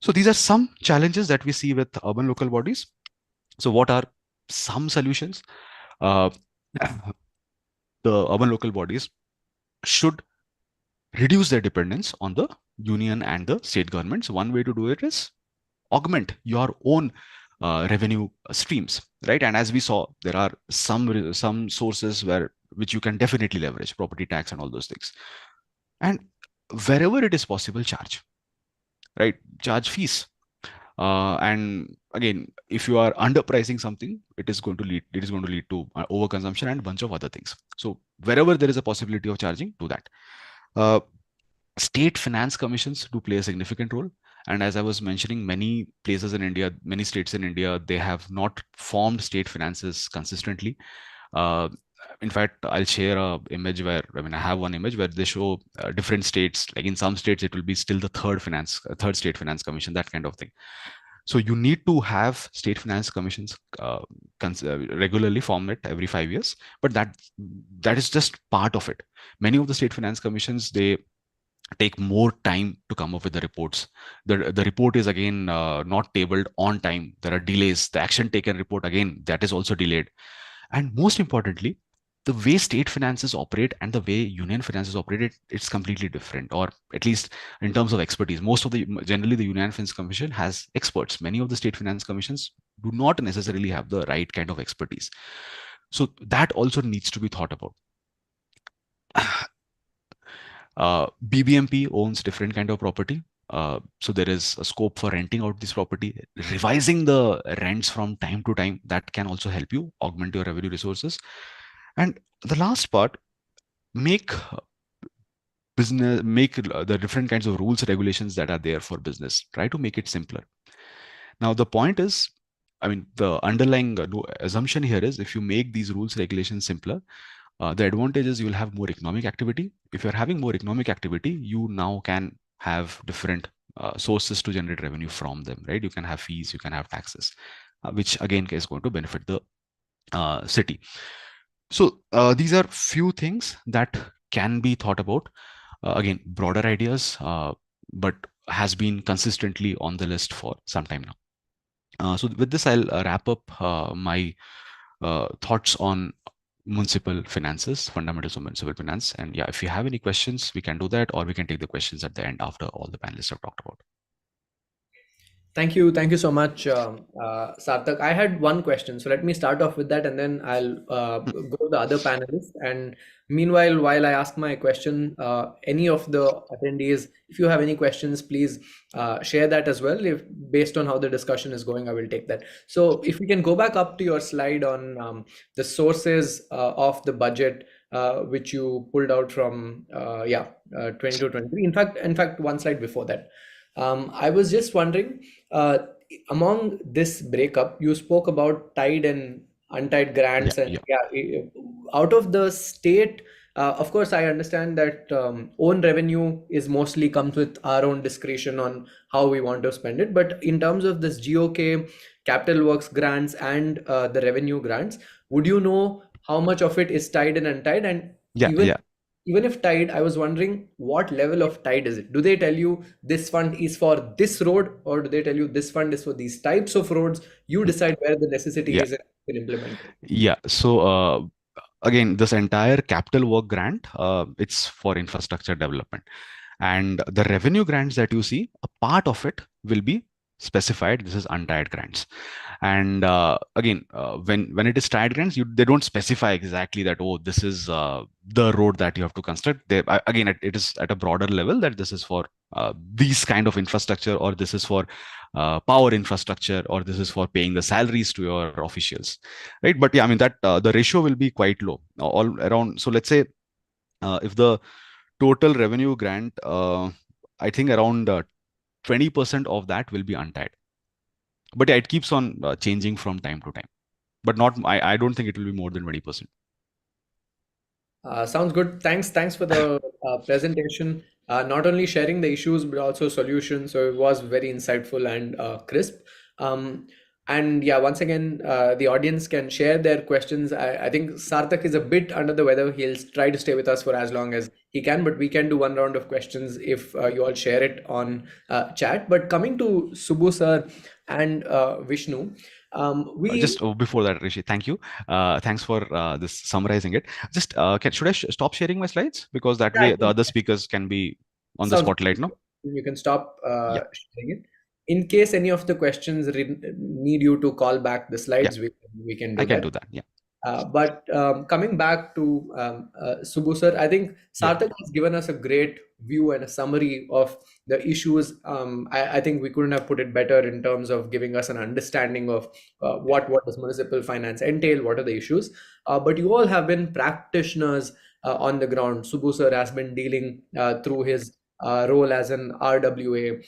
So these are some challenges that we see with urban local bodies. So what are some solutions? Uh, the urban local bodies should reduce their dependence on the union and the state governments. One way to do it is augment your own revenue streams, right? And as we saw, there are some sources which you can definitely leverage, property tax and all those things. And wherever it is possible, charge, right? Charge fees. And again, if you are underpricing something, it is going to lead to overconsumption and a bunch of other things. So wherever there is a possibility of charging, do that. State finance commissions do play a significant role. And as I was mentioning, many places in India, many states in India, they have not formed state finances consistently. In fact, I'll share a image where, I have one image where they show different states. Like in some states, it will be still the third state finance commission, that kind of thing. So you need to have state finance commissions regularly form it every 5 years, but that is just part of it. Many of the state finance commissions, they take more time to come up with the reports. The report is again not tabled on time. There are delays. The action taken report, again, that is also delayed. And most importantly, the way state finances operate and the way union finances operate, it's completely different, or at least in terms of expertise. Generally, the Union Finance Commission has experts. Many of the state finance commissions do not necessarily have the right kind of expertise. So that also needs to be thought about. BBMP owns different kind of property. So there is a scope for renting out this property, revising the rents from time to time. That can also help you augment your revenue resources. And the last part, make the different kinds of rules, regulations that are there for business. Try to make it simpler. Now, the point is, the underlying assumption here is, if you make these rules, regulations simpler, the advantage is you will have more economic activity. If you're having more economic activity, you now can have different sources to generate revenue from them, right? You can have fees, you can have taxes, which again is going to benefit the city. So these are few things that can be thought about. Again, broader ideas, but has been consistently on the list for some time now. So with this, I'll wrap up my thoughts on municipal finances, fundamentals of municipal finance. And yeah, if you have any questions, we can do that, or we can take the questions at the end after all the panelists have talked about. Thank you so much, Sarthak. I had one question, so let me start off with that, and then I'll go to the other panelists. And meanwhile, while I ask my question, any of the attendees, if you have any questions, please share that as well. If based on how the discussion is going, I will take that. So if we can go back up to your slide on the sources of the budget, which you pulled out from 2023. In fact, one slide before that. I was just wondering, among this breakup, you spoke about tied and untied grants, out of the state. Of course, I understand that own revenue is mostly comes with our own discretion on how we want to spend it. But in terms of this GOK, capital works grants, and the revenue grants, would you know how much of it is tied and untied? And even if tied, I was wondering what level of tied is it? Do they tell you this fund is for this road, or do they tell you this fund is for these types of roads? You decide where the necessity is and you can implement it. Yeah. So again, this entire capital work grant, it's for infrastructure development. And the revenue grants that you see, a part of it will be specified. This is untied grants. And again, when it is tied grants, they don't specify exactly that, oh, this is the road that you have to construct. Again, it is at a broader level that this is for these kind of infrastructure, or this is for power infrastructure, or this is for paying the salaries to your officials, right? But yeah, that the ratio will be quite low all around. So let's say if the total revenue grant, I think around 20% of that will be untied. But yeah, it keeps on changing from time to time. But I don't think it will be more than 20%. Sounds good. Thanks for the presentation. Not only sharing the issues but also solutions. So it was very insightful and crisp. Um, and yeah, once again, the audience can share their questions. I think Sarthak is a bit under the weather. He'll try to stay with us for as long as he can, but we can do one round of questions if you all share it on chat. But coming to Subbu sir and Vishnu, we Just before that, Rishi, thank you. Thanks for this summarizing it. Just should I stop sharing my slides, because that yeah, I way the think other speakers can be on the sounds spotlight, no? good. You can stop Yeah, sharing it. In case any of the questions need you to call back the yeah, slides, we can do I can that. do that. Yeah. But coming back to Subbu sir, I think Yeah. Sarthak has given us a great view and a summary of the issues. I think we couldn't have put it better in terms of giving us an understanding of what does municipal finance entail, what are the issues. But you all have been practitioners on the ground. Subbu sir has been dealing through his role as an RWA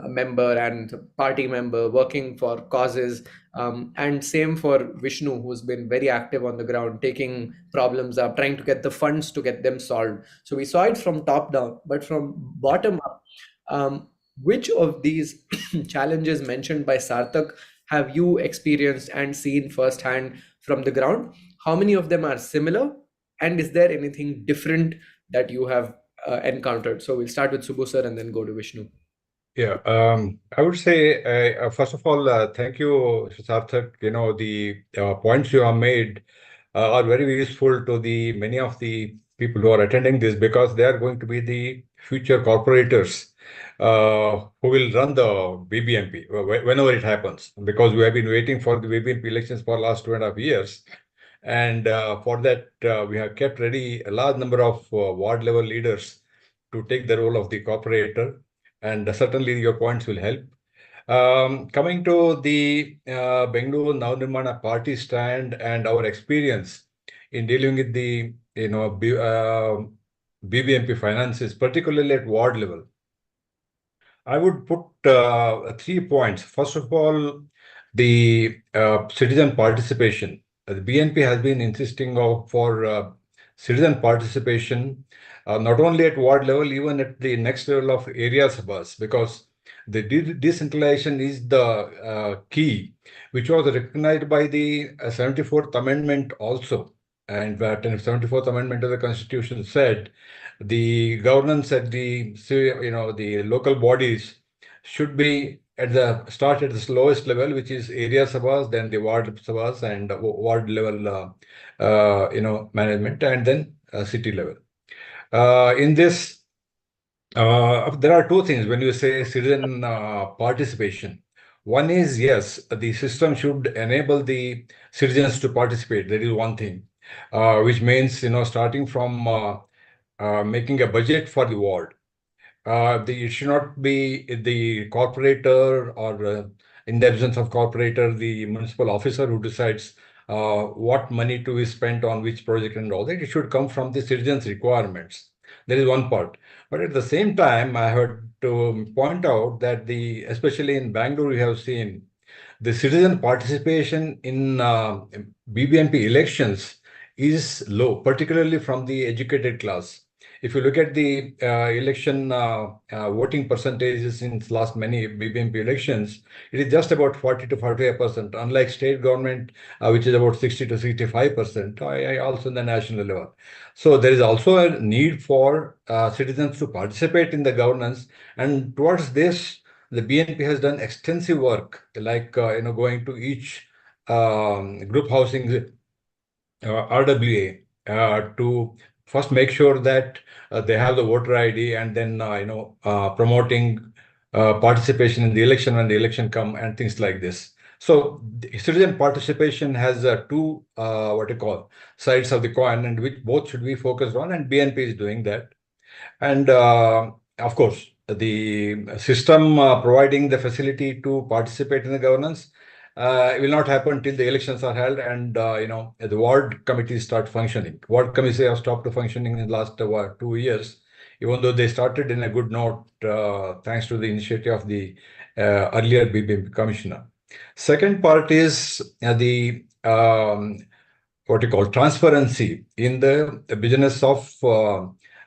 member and party member working for causes, and same for Vishnu, who's been very active on the ground, taking problems up, trying to get the funds to get them solved. So we saw it from top down, but from bottom up, um, which of these challenges mentioned by Sarthak have you experienced and seen firsthand from the ground? How many of them are similar? And is there anything different that you have encountered? So we'll start with Subbu sir and then go to Vishnu. Yeah, I would say, first of all, thank you, Sarthak. You know, the points you have made are very useful to the many of the people who are attending this, because they are going to be the future corporators who will run the BBMP whenever it happens. Because we have been waiting for the BBMP elections for last 2.5 years. And for that, we have kept ready a large number of ward level leaders to take the role of the corporator. And certainly your points will help. Coming to the Bengaluru Navnirmana party stand and our experience in dealing with the BBMP finances, particularly at ward level, I would put 3 points. First of all, the citizen participation. The BNP has been insisting for citizen participation, not only at ward level, even at the next level of area sabhas, because the decentralization is the key, which was recognized by the 74th Amendment also. And that 74th Amendment of the Constitution said the governance at the local bodies should be at the start at the lowest level, which is area sabhas, then the ward sabhas and ward level management, and then city level. In this, there are two things when you say citizen participation. One is, yes, the system should enable the citizens to participate. That is one thing, which means starting from making a budget for the ward. It should not be the corporator or, in the absence of corporator, the municipal officer who decides what money to be spent on which project and all that. It should come from the citizens' requirements. That is one part. But at the same time, I had to point out that especially in Bangalore, we have seen the citizen participation in BBMP elections is low, particularly from the educated class. If you look at the election voting percentages in last many BBMP elections, it is just about 40 to 45%, unlike state government, which is about 60 to 65%, also in the national level. So there is also a need for citizens to participate in the governance. And towards this, the BNP has done extensive work, like going to each group housing RWA to first make sure that they have the voter ID, and then promoting participation in the election when the election come and things like this. So citizen participation has two what you call sides of the coin, and which both should be focused on, and BNP is doing that. And of course, the system providing the facility to participate in the governance will not happen till the elections are held and the ward committees start functioning. Ward committees have stopped functioning in the last 2 years, even though they started in a good note thanks to the initiative of the earlier BBMP commissioner. Second part is the what you call transparency in the business of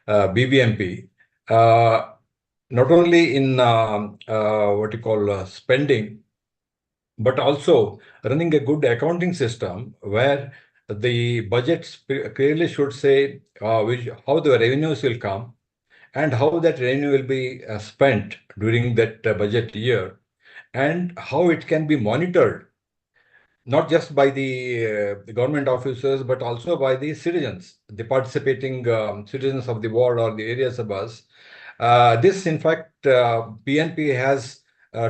BBMP, not only in what you call spending, but also running a good accounting system where the budgets clearly should say how the revenues will come and how that revenue will be spent during that budget year, and how it can be monitored not just by the government officers, but also by the citizens, the participating citizens of the ward or the area sabas. This, in fact, PNP has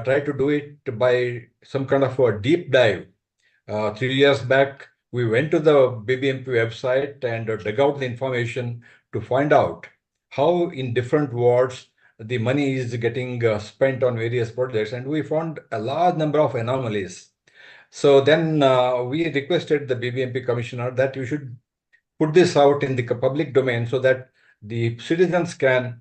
tried to do it by some kind of a deep dive. 3 years back, we went to the BBMP website and dug out the information to find out how in different wards the money is getting spent on various projects, and we found a large number of anomalies. So then we requested the BBMP commissioner that you should put this out in the public domain so that the citizens can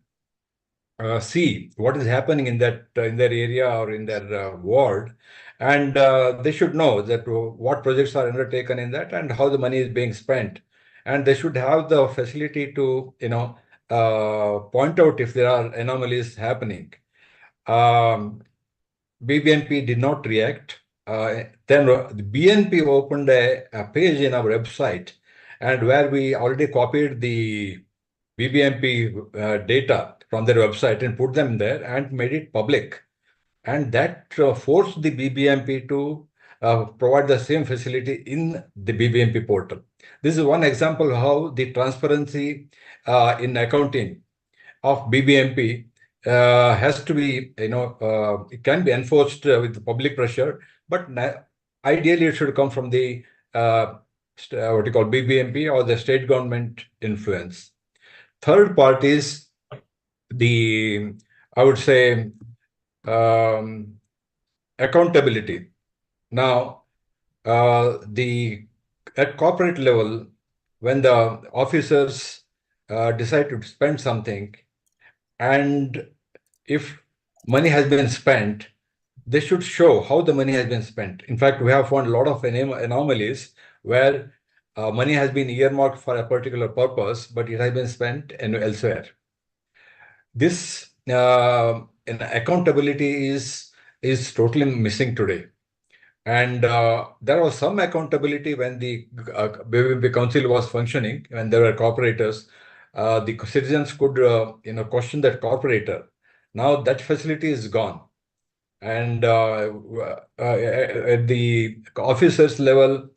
see what is happening in that in their area or in their ward, and they should know that what projects are undertaken in that and how the money is being spent, and they should have the facility to point out if there are anomalies happening. BBNP did not react. Then the BNP opened a page in our website, and where we already copied the BBMP data from their website and put them there and made it public. And that forced the BBMP to provide the same facility in the BBMP portal. This is one example how the transparency in accounting of BBMP has to be, it can be enforced with the public pressure, but ideally it should come from the what you call BBMP or the state government influence. Third part is the, I would say, accountability. Now, at corporate level, when the officers decide to spend something, and if money has been spent, they should show how the money has been spent. In fact, we have found a lot of anomalies where money has been earmarked for a particular purpose, but it has been spent elsewhere. This accountability is totally missing today. And there was some accountability when the BBMP council was functioning, when there were corporators. The citizens could question that corporator. Now that facility is gone. And at the officers level,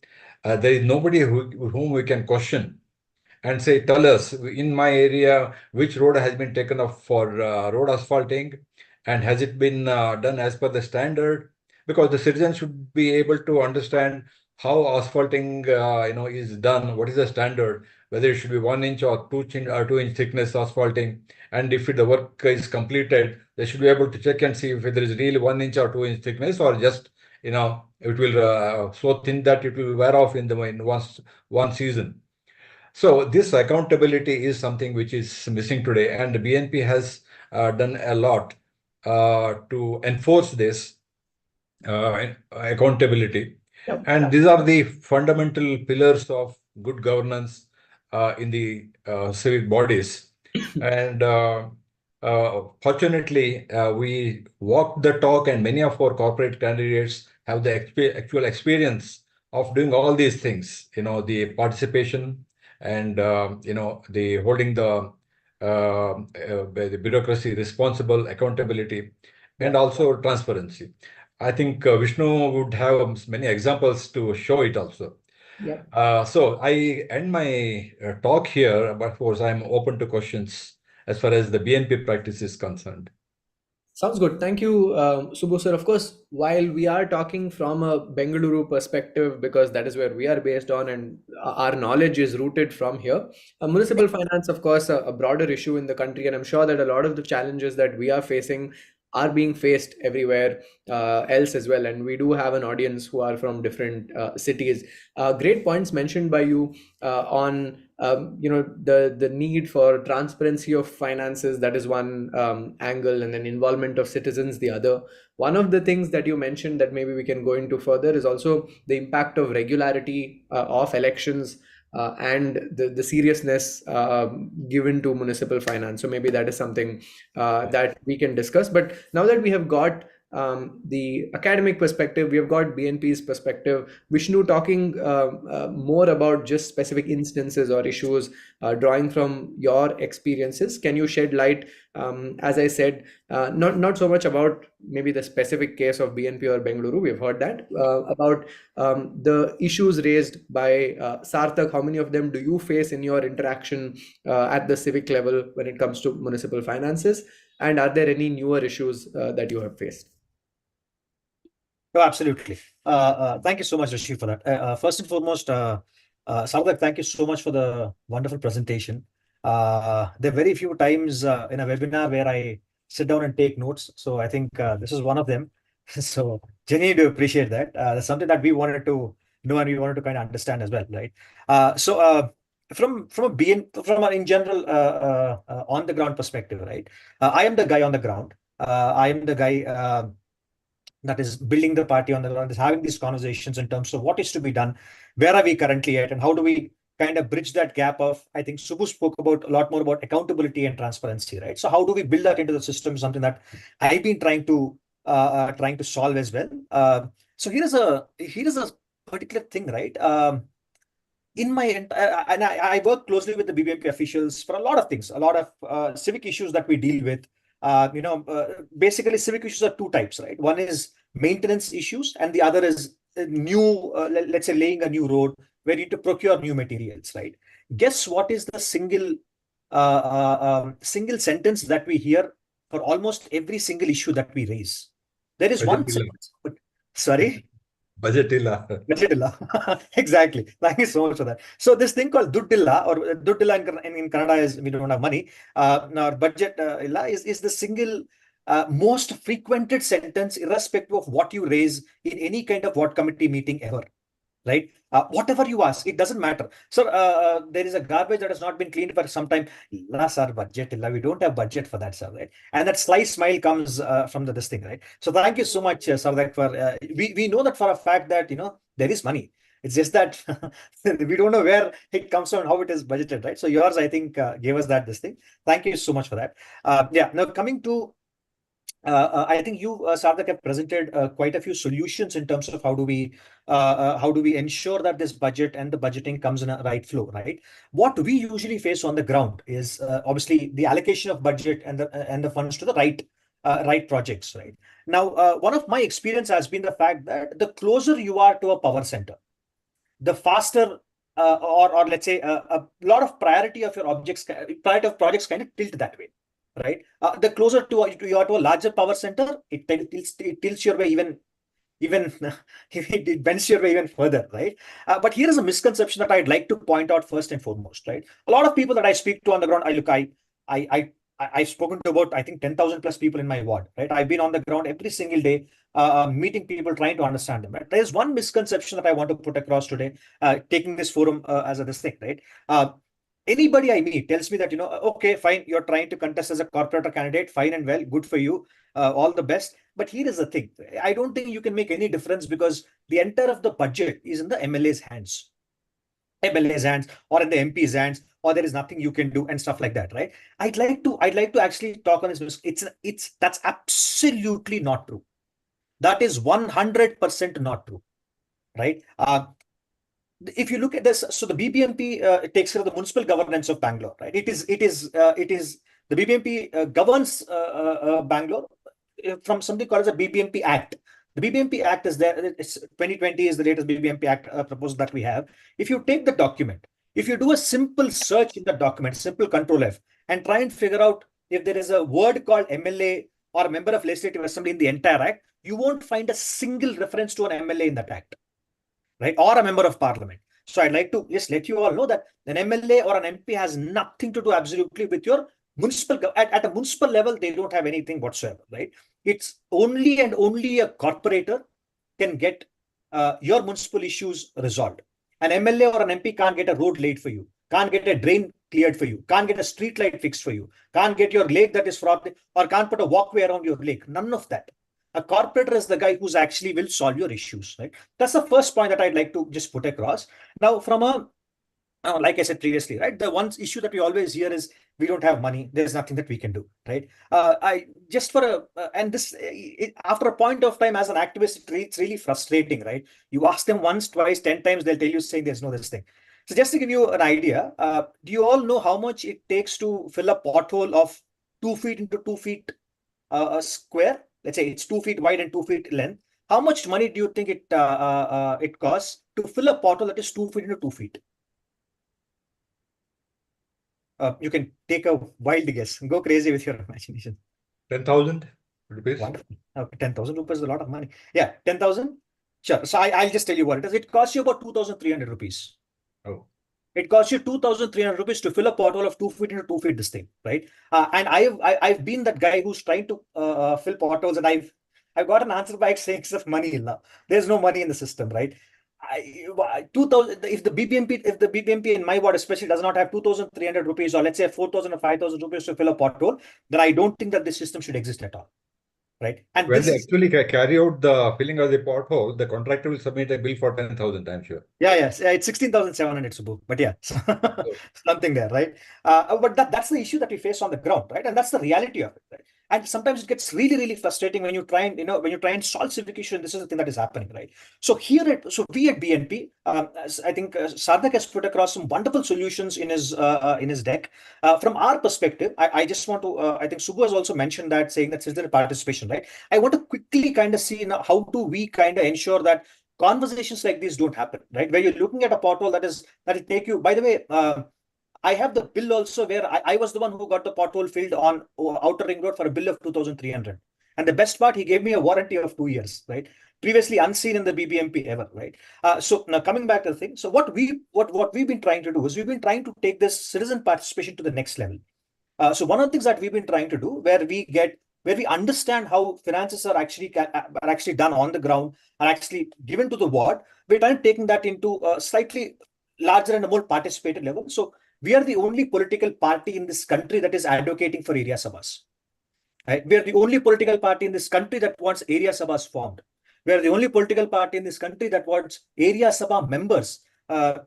there is nobody whom we can question and say, tell us, in my area, which road has been taken up for road asphalting, and has it been done as per the standard? Because the citizens should be able to understand how asphalting is done, what is the standard, whether it should be 1 inch or 2-inch thickness asphalting, and if the work is completed, they should be able to check and see if there is really 1 inch or 2-inch thickness, or just it will so thin that it will wear off in one season. So this accountability is something which is missing today, and the BNP has done a lot to enforce this accountability. Yep. And these are the fundamental pillars of good governance in the civic bodies. And fortunately, we walk the talk, and many of our corporate candidates have the actual experience of doing all these things, the participation and, the holding the bureaucracy responsible, accountability, and also transparency. I think Vishnu would have many examples to show it also. Yeah. So I end my talk here, but of course I'm open to questions as far as the BNP practice is concerned. Sounds good. Thank you, Subbu sir. Of course, while we are talking from a Bengaluru perspective, because that is where we are based on and our knowledge is rooted from here, municipal finance, of course, a broader issue in the country. And I'm sure that a lot of the challenges that we are facing are being faced everywhere else as well. And we do have an audience who are from different cities. Great points mentioned by you on the need for transparency of finances. That is one angle, and then involvement of citizens the other. One of the things that you mentioned that maybe we can go into further is also the impact of regularity of elections and the seriousness given to municipal finance. So maybe that is something that we can discuss. But now that we have got the academic perspective, we have got BNP's perspective, Vishnu, talking more about just specific instances or issues, drawing from your experiences. Can you shed light, as I said, not so much about maybe the specific case of BNP or Bengaluru, we've heard that, about the issues raised by Sarthak. How many of them do you face in your interaction at the civic level when it comes to municipal finances? And are there any newer issues that you have faced? Oh, absolutely. Thank you so much, Rishi, for that. First and foremost, Sarthak, thank you so much for the wonderful presentation. There are very few times in a webinar where I sit down and take notes. So I think this is one of them. So genuinely do appreciate that. That's something that we wanted to know and we wanted to kind of understand as well, right? From in general on the ground perspective, right? I am the guy on the ground. I am the guy that is building the party on the ground, is having these conversations in terms of what is to be done, where are we currently at, and how do we kind of bridge that gap of, I think Subbu spoke about a lot more about accountability and transparency, right? So how do we build that into the system? Something that I've been trying to solve as well. So here is a particular thing, right? In my and I work closely with the BBMP officials for a lot of things, a lot of civic issues that we deal with. Basically civic issues are two types, right? One is maintenance issues and the other is new, let's say laying a new road where you need to procure new materials, right? Guess what is the single sentence that we hear for almost every single issue that we raise? There is one sentence. Sorry? Budgetilla. Budgetilla. Exactly. Thank you so much for that. So this thing called duddilla, or duddilla in Kannada is we don't have money. Now budget illa is the single most frequented sentence, irrespective of what you raise in any kind of ward committee meeting ever. Right? Whatever you ask, it doesn't matter. So there is a garbage that has not been cleaned for some time. La sir, budget illa. We don't have budget for that, sir. Right? And that sly smile comes from this thing, right? So thank you so much, Sarthak, for we know that for a fact that there is money. It's just that we don't know where it comes from and how it is budgeted, right? So yours, I think, gave us that this thing. Thank you so much for that. Yeah. Now coming to I think you, Sarthak, have presented quite a few solutions in terms of how do we ensure that this budget and the budgeting comes in a right flow, right? What we usually face on the ground is obviously the allocation of budget and the funds to the right projects, right? Now, one of my experience has been the fact that the closer you are to a power center, the faster or let's say a lot of priority of projects kind of tilt that way. Right, the closer to you are to a larger power center, it tilts your way even it bends your way even further, right? But here is a misconception that I'd like to point out first and foremost, right? A lot of people that I speak to on the ground, I've spoken to about, I think, 10,000 plus people in my ward, right? I've been on the ground every single day, meeting people, trying to understand them, right? There's one misconception that I want to put across today, taking this forum as this thing, right? Anybody I meet tells me that, okay, fine, you're trying to contest as a corporator candidate, fine and well, good for you, all the best. But here is the thing, I don't think you can make any difference because the entire of the budget is in the MLA's hands. MLA's hands or in the MP's hands, or there is nothing you can do and stuff like that, right? I'd like to actually talk on this. That's absolutely not true. That is 100% not true, right? If you look at this, so the BBMP takes care of the municipal governance of Bangalore, right? It is the BBMP governs Bangalore from something called as a BBMP Act. The BBMP Act is there. It's 2020 is the latest BBMP Act proposal that we have. If you take the document, if you do a simple search in the document, simple Control F, and try and figure out if there is a word called MLA or a member of Legislative Assembly in the entire Act, you won't find a single reference to an MLA in that Act. Right, or a member of parliament. So I'd like to just let you all know that an MLA or an MP has nothing to do absolutely with your at a municipal level, they don't have anything whatsoever, right? It's only and only a corporator can get your municipal issues resolved. An MLA or an MP can't get a road laid for you, can't get a drain cleared for you, can't get a street light fixed for you, can't get your lake that is fraught, or can't put a walkway around your lake. None of that. A corporator is the guy who's actually will solve your issues, right? That's the first point that I'd like to just put across. Now, from a like I said previously, right? The one issue that we always hear is we don't have money. There's nothing that we can do, right? I just for a and this after a point of time as an activist, it's really frustrating, right? You ask them once, twice, 10 times, they'll tell you saying there's no this thing. So just to give you an idea, do you all know how much it takes to fill a pothole of 2 feet into 2 feet a square? Let's say it's 2 feet wide and 2 feet length. How much money do you think it costs to fill a pothole that is 2 feet into 2 feet? You can take a wild guess and go crazy with your imagination. 10,000 rupees. Wonderful. Okay, 10,000 rupees is a lot of money. Yeah, 10,000. Sure. So I'll just tell you what it is. It costs you about 2,300 rupees. Oh. It costs you 2,300 rupees to fill a pothole of 2 feet into 2 feet this thing, right? And I've been that guy who's trying to fill potholes, and I've got an answer back saying it's money. There's no money in the system, right? 2,000. If the BBMP in my ward especially does not have 2,300 rupees, or let's say 4,000 or 5,000 rupees to fill a pothole, then I don't think that this system should exist at all, right? And when they actually carry out the filling of the pothole, the contractor will submit a bill for 10,000. I'm sure. Yeah, it's 16,700, Subbu. But yeah, something there, right? But that's the issue that we face on the ground, right? And that's the reality of it, right? And sometimes it gets really, really frustrating when you try and solve civic issue, and this is the thing that is happening, right? So we at BNP, I think Sarthak has put across some wonderful solutions in his deck. From our perspective, I just want to, I think Subbu has also mentioned that, saying that citizen participation, right? I want to quickly kind of see how do we kind of ensure that conversations like these don't happen, right? Where you're looking at a pothole that will take you. By the way, I have the bill also where I was the one who got the pothole filled on Outer Ring Road for a bill of 2,300. And the best part, he gave me a warranty of 2 years, right? Previously unseen in the BBMP ever, right? So now coming back to the thing. So what we've been trying to do is we've been trying to take this citizen participation to the next level. So one of the things that we've been trying to do, where we understand how finances are actually done on the ground, are actually given to the ward, we're trying to taking that into a slightly larger and a more participated level. So we are the only political party in this country that is advocating for area sabhas. Right? We are the only political party in this country that wants area sabhas formed. We are the only political party in this country that wants area sabha members,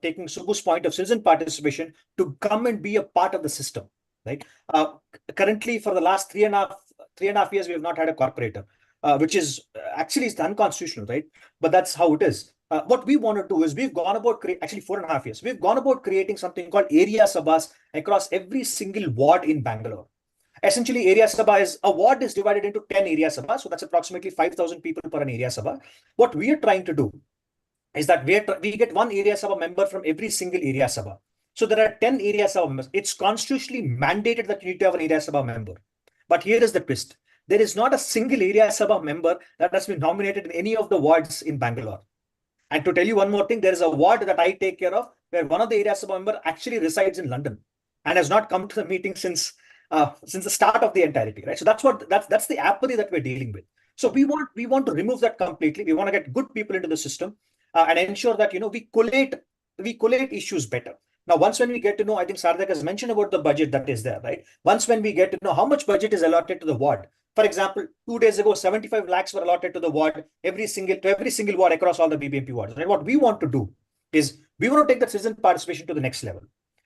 taking Subbu's point of citizen participation, to come and be a part of the system. Right? Currently, for the last three and a half years, we have not had a corporator, which is actually unconstitutional, right? But that's how it is. What we want to do is we've gone about actually 4.5 years. We've gone about creating something called area sabhas across every single ward in Bangalore. Essentially, area sabha is a ward is divided into 10 area sabhas, so that's approximately 5,000 people per an area sabha. What we are trying to do is that we get one area sabha member from every single area sabha. So there are 10 area sabha members. It's constitutionally mandated that you need to have an area sabha member. But here is the twist. There is not a single area sabha member that has been nominated in any of the wards in Bangalore. And to tell you one more thing, there is a ward that I take care of where one of the area sabha member actually resides in London and has not come to the meeting since the start of the entirety, right? So that's the apathy that we're dealing with. So we want to remove that completely. We want to get good people into the system and ensure that we collate issues better. Now, once when we get to know, I think Sarthak has mentioned about the budget that is there, right? Once when we get to know how much budget is allotted to the ward. For example, 2 days ago, 75 lakhs were allotted to the ward, every single ward across all the BBMP wards. Right? What we want to do is we want to take the citizen participation to the next level.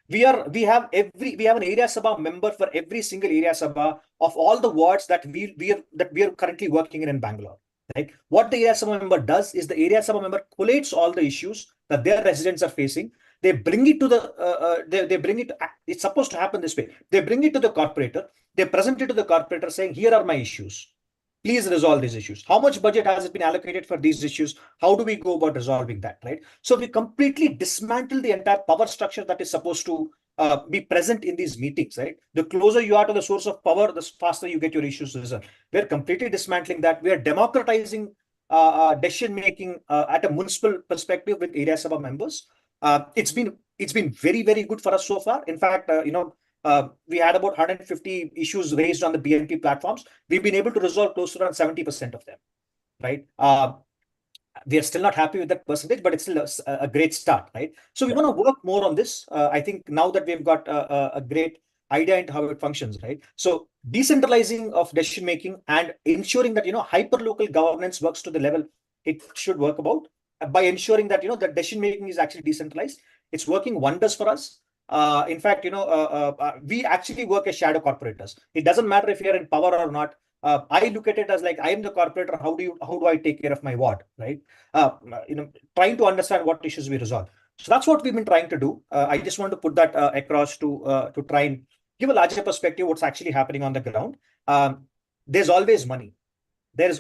We have an area sabha member for every single area sabha of all the wards that we are currently working in Bangalore. Right? What the area sabha member does is the area sabha member collates all the issues that their residents are facing. They bring it to it's supposed to happen this way. They bring it to the corporator. They present it to the corporator saying, here are my issues. Please resolve these issues. How much budget has been allocated for these issues? How do we go about resolving that, right? So we completely dismantle the entire power structure that is supposed to be present in these meetings, right? The closer you are to the source of power, the faster you get your issues resolved. We're completely dismantling that. We are democratizing decision making at a municipal perspective with area sabha members. It's been very, very good for us so far. In fact, We had about 150 issues raised on the BNP platforms. We've been able to resolve close to around 70% of them, right? We are still not happy with that percentage, but it's still a great start, right? So we want to work more on this. I think now that we've got a great idea into how it functions, right? So decentralizing of decision making and ensuring that hyperlocal governance works to the level it should work about, by ensuring that the decision making is actually decentralized. It's working wonders for us. In fact, we actually work as shadow corporators. It doesn't matter if you're in power or not. I look at it as like, I am the corporator. How do I take care of my ward, right? Trying to understand what issues we resolve. So that's what we've been trying to do. I just want to put that across to try and give a larger perspective what's actually happening on the ground. There's always money. There's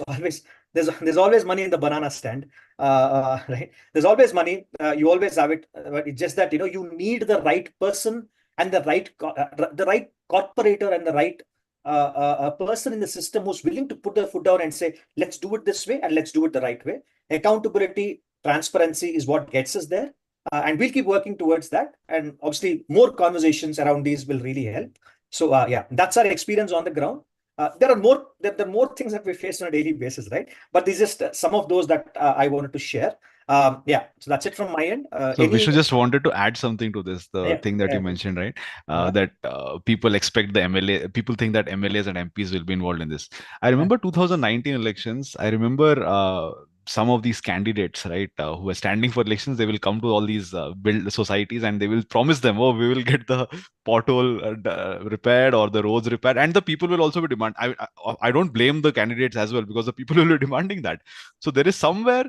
always money in the banana stand, right? There's always money. You always have it. But it's just that you need the right person and the right corporator and the right a person in the system who's willing to put their foot down and say, let's do it this way and let's do it the right way. Accountability, transparency is what gets us there. And we'll keep working towards that. And obviously, more conversations around these will really help. So yeah, that's our experience on the ground. There are more things that we face on a daily basis, right? But these are just some of those that I wanted to share. Yeah, so that's it from my end. So Vishnu just wanted to add something to this, the thing that you mentioned, right? That people expect the MLA, people think that MLAs and MPs will be involved in this. I remember 2019 elections. I remember some of these candidates, right, who are standing for elections, they will come to all these build societies and they will promise them, oh, we will get the pothole repaired or the roads repaired, and the people will also be demand. I don't blame the candidates as well, because the people will be demanding that. So there is somewhere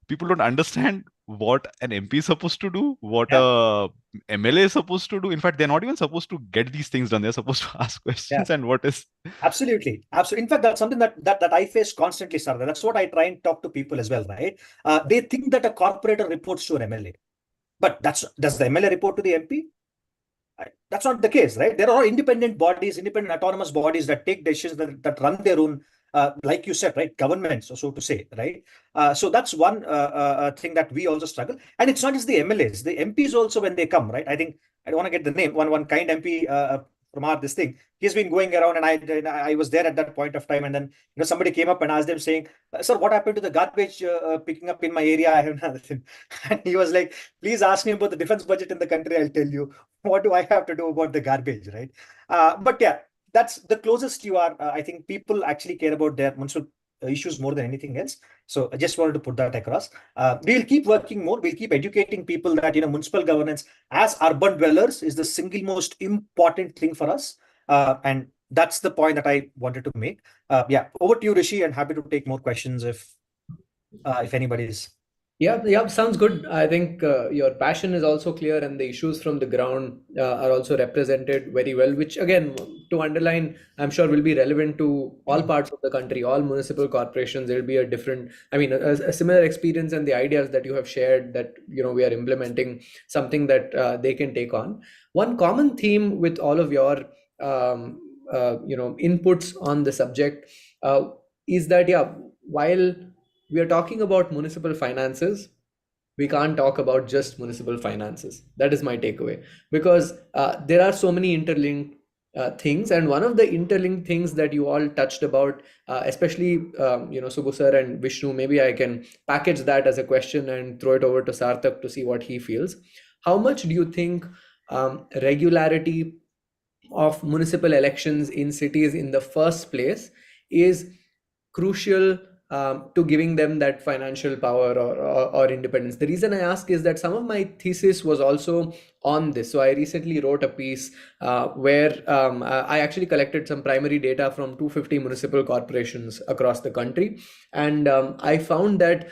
people don't understand what an MP is supposed to do, what a MLA is supposed to do. In fact, they're not even supposed to get these things done. They're supposed to ask questions and what is... Absolutely. In fact, that's something that I face constantly, sir. That's what I try and talk to people as well, right? They think that a corporator reports to an MLA. But does the MLA report to the MP? That's not the case, right? There are independent bodies, independent autonomous bodies that take decisions that run their own, like you said, right? Governments, so to say, right? So that's one thing that we also struggle. And it's not just the MLAs, the MPs also when they come, right? I think, I don't want to get the name, one kind MP from this thing, he's been going around, and I was there at that point of time, and then somebody came up and asked them saying, sir, what happened to the garbage picking up in my area? I have nothing. And he was like, please ask me about the defense budget in the country, I'll tell you. What do I have to do about the garbage, right? But yeah, that's the closest you are. I think people actually care about their municipal issues more than anything else. So I just wanted to put that across. We'll keep working more. We'll keep educating people that municipal governance as urban dwellers is the single most important thing for us. And that's the point that I wanted to make. Yeah, over to you, Rishi, and happy to take more questions if anybody's... Yeah, sounds good. I think your passion is also clear, and the issues from the ground are also represented very well, which again, to underline, I'm sure will be relevant to all parts of the country, all municipal corporations. There will be a similar experience, and the ideas that you have shared that, we are implementing something that they can take on. One common theme with all of your, inputs on the subject is that, while we are talking about municipal finances, we can't talk about just municipal finances. That is my takeaway, because there are so many interlinked things, and one of the interlinked things that you all touched about, especially Subbu sir and Vishnu, maybe I can package that as a question and throw it over to Sarthak to see what he feels. How much do you think regularity of municipal elections in cities in the first place is crucial to giving them that financial power or independence? The reason I ask is that some of my thesis was also on this. So I recently wrote a piece where I actually collected some primary data from 250 municipal corporations across the country. And I found that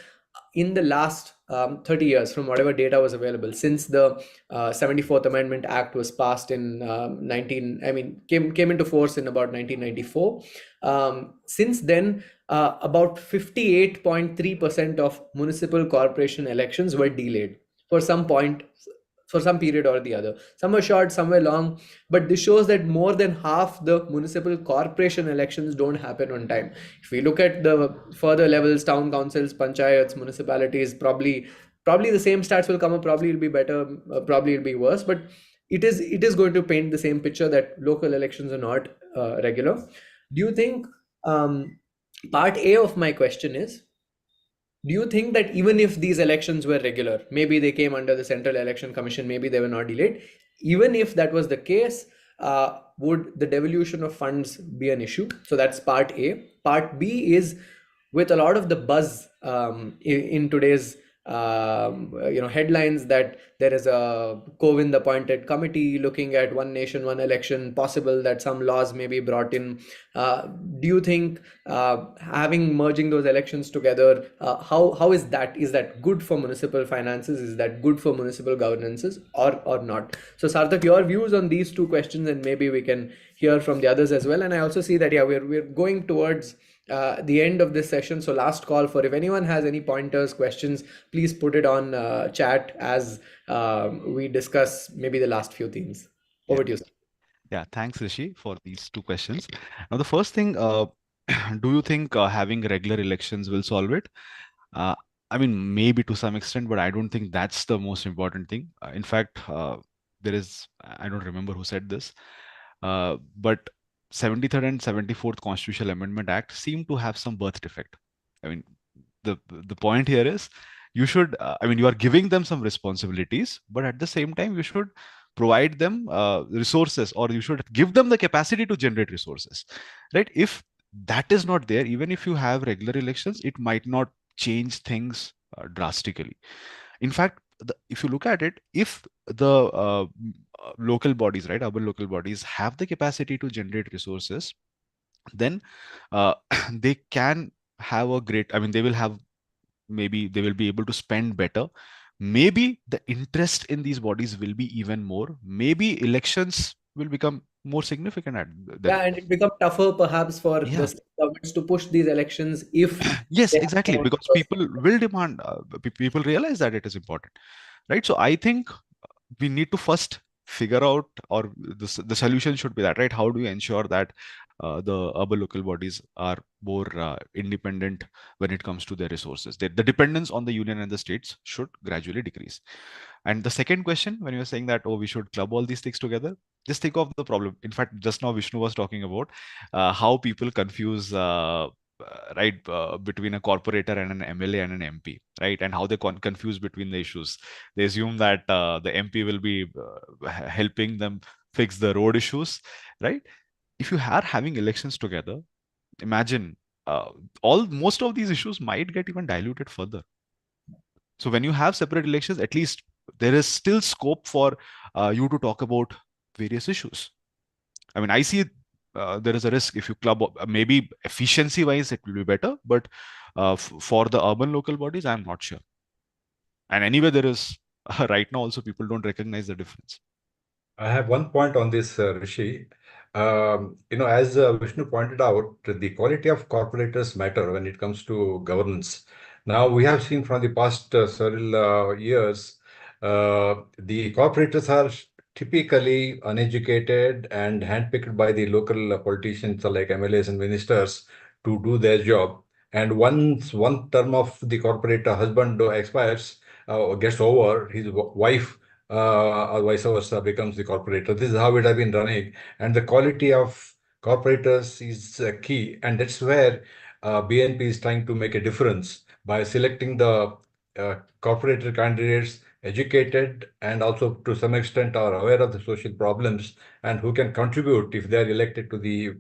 in the last 30 years, from whatever data was available, since the 74th Amendment Act was passed in came into force in about 1994. Since then, about 58.3% of municipal corporation elections were delayed for some period or the other. Some were short, some were long, but this shows that more than half the municipal corporation elections don't happen on time. If we look at the further levels, town councils, panchayats, municipalities, probably the same stats will come up, probably it'll be better, probably it'll be worse. But it is going to paint the same picture that local elections are not regular. Do you think, part A of my question is, do you think that even if these elections were regular, maybe they came under the Central Election Commission, maybe they were not delayed, even if that was the case, would the devolution of funds be an issue? So that's part A. Part B is, with a lot of the buzz in today's headlines, that there is a Kovind appointed committee looking at one nation, one election, possible that some laws may be brought in. Do you think merging those elections together, how is that good for municipal finances? Is that good for municipal governances, or not? So Sarthak, your views on these two questions, and maybe we can hear from the others as well. And I also see that we're going towards the end of this session. So last call for, if anyone has any pointers, questions, please put it on chat as we discuss maybe the last few themes. Over to you, sir. Yeah, thanks, Rishi, for these two questions. Now, the first thing, do you think having regular elections will solve it? I mean, maybe to some extent, but I don't think that's the most important thing. In fact, I don't remember who said this, but 73rd and 74th Constitutional Amendment Act seem to have some birth defect. I mean, the point here is, you should, you are giving them some responsibilities, but at the same time, you should provide them resources, or you should give them the capacity to generate resources, right? If that is not there, even if you have regular elections, it might not change things drastically. In fact, if you look at it, if the local bodies, right, urban local bodies have the capacity to generate resources, then they can have maybe they will be able to spend better. Maybe the interest in these bodies will be even more. Maybe elections will become more significant and it become tougher perhaps for the state governments to push these elections if yes, exactly, because people will demand, people realize that it is important, right? So I think we need to first figure out, or the solution should be that, right? How do you ensure that the urban local bodies are more independent when it comes to their resources? The dependence on the union and the states should gradually decrease. And the second question, when you're saying that, oh, we should club all these things together, just think of the problem. In fact, just now Vishnu was talking about how people confuse between a corporator and an MLA and an MP, right? And how they confuse between the issues. They assume that the MP will be helping them fix the road issues, right? If you are having elections together, imagine most of these issues might get even diluted further. So when you have separate elections, at least there is still scope for you to talk about various issues. I mean, I see there is a risk if you club, maybe efficiency wise it will be better, but for the urban local bodies, I'm not sure. And anyway, there is right now also people don't recognize the difference. I have one point on this, Rishi. As Vishnu pointed out, the quality of corporators matter when it comes to governance. Now, we have seen from the past several years, the corporators are typically uneducated and handpicked by the local politicians like MLAs and ministers to do their job. And once one term of the corporate husband expires, gets over, his wife or vice versa becomes the corporator. This is how it has been running, and the quality of corporators is key, and that's where BNP is trying to make a difference by selecting the corporator candidates, educated and also to some extent are aware of the social problems and who can contribute if they are elected to the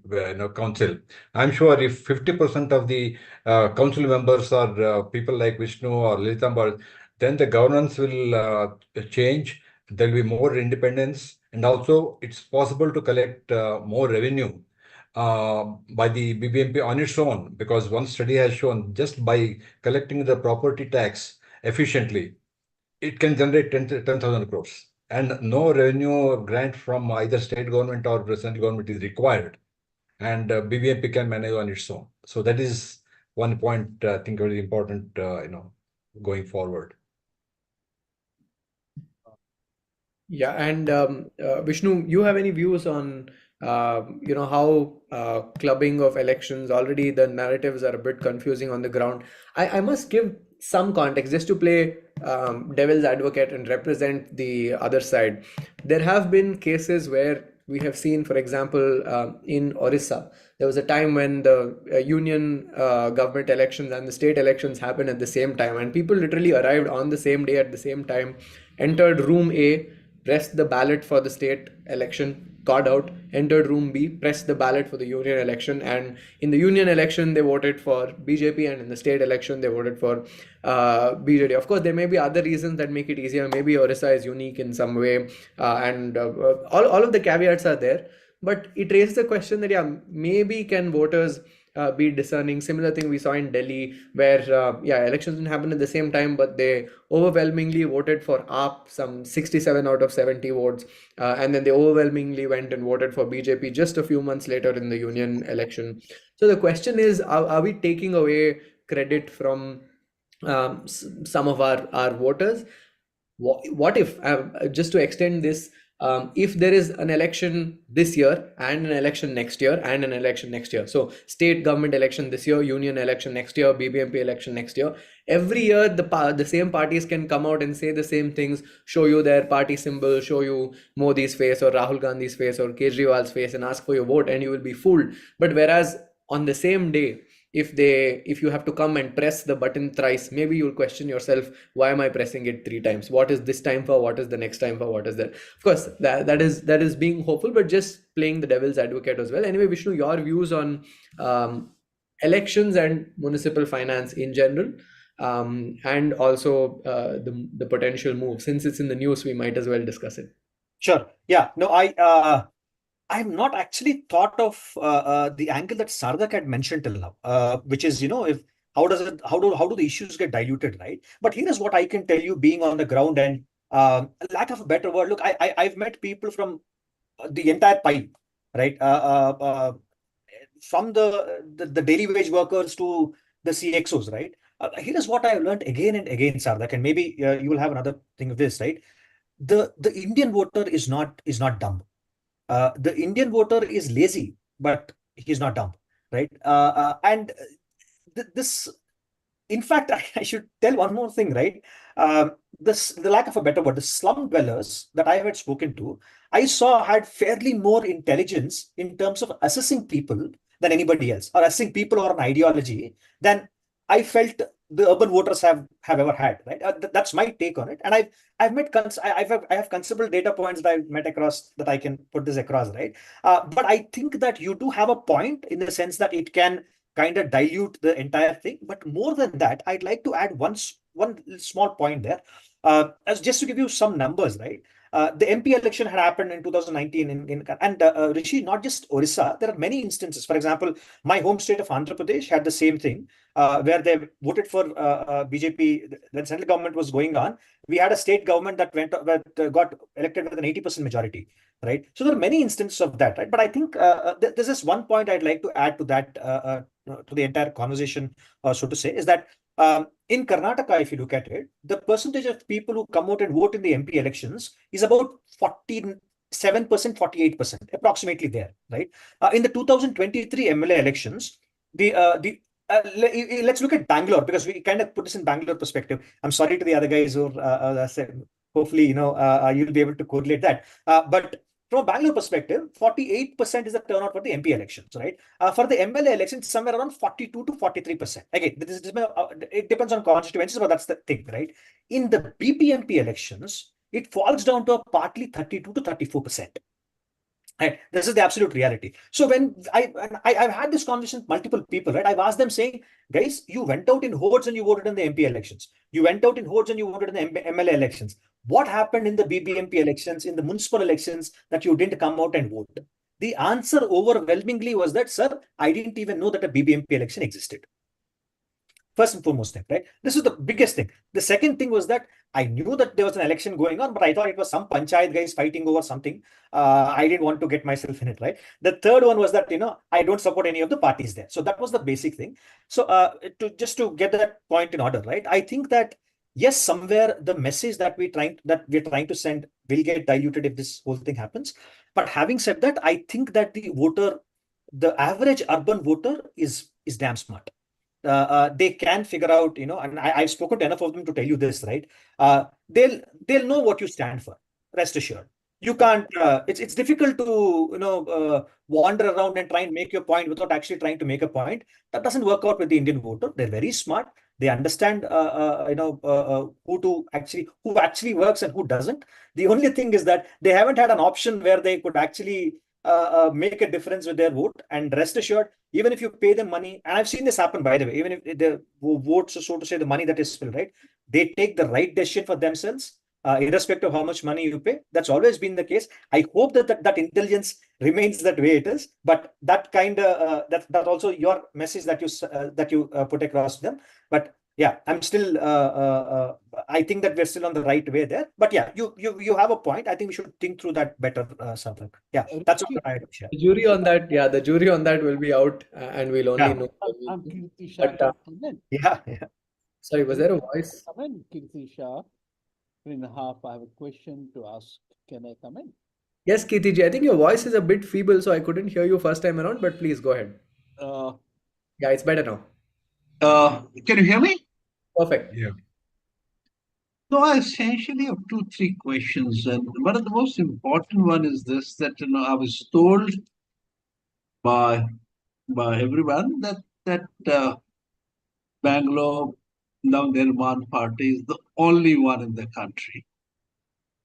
council. I'm sure if 50% of the council members are people like Vishnu or Lalitamba, then the governance will change. There'll be more independence, and also it's possible to collect more revenue by the BBMP on its own, because one study has shown just by collecting the property tax efficiently, it can generate 10,000 crores. And no revenue grant from either state government or central government is required. And BBMP can manage on its own. So that is one point I think very important, going forward. Yeah, and Vishnu, you have any views on how clubbing of elections? Already the narratives are a bit confusing on the ground. I must give some context, just to play devil's advocate and represent the other side, there have been cases where we have seen, for example, in Orissa, there was a time when the union government elections and the state elections happened at the same time, and people literally arrived on the same day at the same time, entered room A, pressed the ballot for the state election, got out, entered room B, pressed the ballot for the union election, and in the union election they voted for BJP, and in the state election they voted for BJD. Of course, there may be other reasons that make it easier. Maybe Orissa is unique in some way, and all of the caveats are there. But it raises the question that, yeah, maybe can voters be discerning? Similar thing we saw in Delhi, where elections didn't happen at the same time, but they overwhelmingly voted for AAP, some 67 out of 70 votes, and then they overwhelmingly went and voted for BJP just a few months later in the union election. So the question is, are we taking away credit from some of our voters? What if, just to extend this, if there is an election this year and an election next year and an election next year, so state government election this year, union election next year, BBMP election next year, every year the same parties can come out and say the same things, show you their party symbol, show you Modi's face or Rahul Gandhi's face or Kejriwal's face, and ask for your vote, and you will be fooled. But whereas on the same day, if you have to come and press the button thrice, maybe you'll question yourself, why am I pressing it 3 times? What is this time for? What is the next time for? What is that? Of course, that is being hopeful, but just playing the devil's advocate as well. Anyway, Vishnu, your views on elections and municipal finance in general, and also the potential move. Since it's in the news, we might as well discuss it. Sure. Yeah. No, I've not actually thought of the angle that Sarthak had mentioned till now, which is, if how do the issues get diluted, right? But here is what I can tell you, being on the ground, and lack of a better word, look, I've met people from the entire pie, right? From the daily wage workers to the CXOs, right? Here is what I've learned again and again, Sarthak, and maybe you will have another thing of this, right? The Indian voter is not dumb. The Indian voter is lazy, but he's not dumb, right? And this, in fact, I should tell one more thing, right? The lack of a better word, the slum dwellers that I had spoken to, I saw had fairly more intelligence in terms of assessing people than anybody else, or assessing people or an ideology than I felt the urban voters have ever had, right? That's my take on it, and I have considerable data points that I've met across that I can put this across, right? But I think that you do have a point in the sense that it can kind of dilute the entire thing. But more than that, I'd like to add one small point there, as just to give you some numbers, right? The MP election had happened in 2019 and Rishi, not just Orissa, there are many instances. For example, my home state of Andhra Pradesh had the same thing, where they voted for BJP when central government was going on. We had a state government that got elected with an 80% majority, right? So there are many instances of that, right? But I think there's this one point I'd like to add to that, to the entire conversation, so to say, is that in Karnataka, if you look at it, the percentage of people who come out and vote in the MP elections is about 47%, 48%, approximately there, right? In the 2023 MLA elections, let's look at Bangalore, because we kind of put this in Bangalore perspective. I'm sorry to the other guys who said, hopefully, you'll be able to correlate that. But from a Bangalore perspective, 48% is the turnout for the MP elections, right? For the MLA elections, somewhere around 42 to 43%. Again, it depends on constituencies, but that's the thing, right? In the BBMP elections, it falls down to partly 32 to 34%. Right. This is the absolute reality. So when I've had this conversation with multiple people, right? I've asked them saying, guys, you went out in hordes and you voted in the MP elections. You went out in hordes and you voted in the MLA elections. What happened in the BBMP elections, in the municipal elections, that you didn't come out and vote? The answer overwhelmingly was that, sir, I didn't even know that a BBMP election existed. First and foremost thing, right? This is the biggest thing. The second thing was that I knew that there was an election going on, but I thought it was some panchayat guys fighting over something. I didn't want to get myself in it, right? The third one was that, I don't support any of the parties there. So that was the basic thing. So to get that point in order, right? I think that, yes, somewhere the message that we're trying to send will get diluted if this whole thing happens. But having said that, I think that the average urban voter is damn smart. they can figure out, and I've spoken to enough of them to tell you this, right? They'll know what you stand for. Rest assured. You can't. It's difficult to wander around and try and make your point without actually trying to make a point. That doesn't work out with the Indian voter. They're very smart. They understand who actually works and who doesn't. The only thing is that they haven't had an option where they could actually make a difference with their vote. And rest assured, even if you pay them money, and I've seen this happen, by the way, even if the votes, so to say, the money that is spilled, right? They take the right decision for themselves, irrespective of how much money you pay. That's always been the case. I hope that intelligence remains that way it is. But that kind of that also your message that you put across to them. But yeah, I'm still. I think that we're still on the right way there. But yeah, you have a point. I think we should think through that better, Sarthak. Yeah, that's what I had to share. The jury on that, yeah, the jury on that will be out, and we'll only Yeah. know. I'm Kirti Shah. But, Can I come in? Yeah. sorry, was there a voice? Come in, Kirti Shah. INHAF, I have a question to ask. Can I come in? Yes, Kirtiji, I think your voice is a bit feeble, so I couldn't hear you first time around, but please go ahead. Yeah, it's better now. Can you hear me? Perfect. Yeah. So I essentially have 2-3 questions, and one of the most important one is this: that I was told by everyone that Bangalore Nirman Party is the only one in the country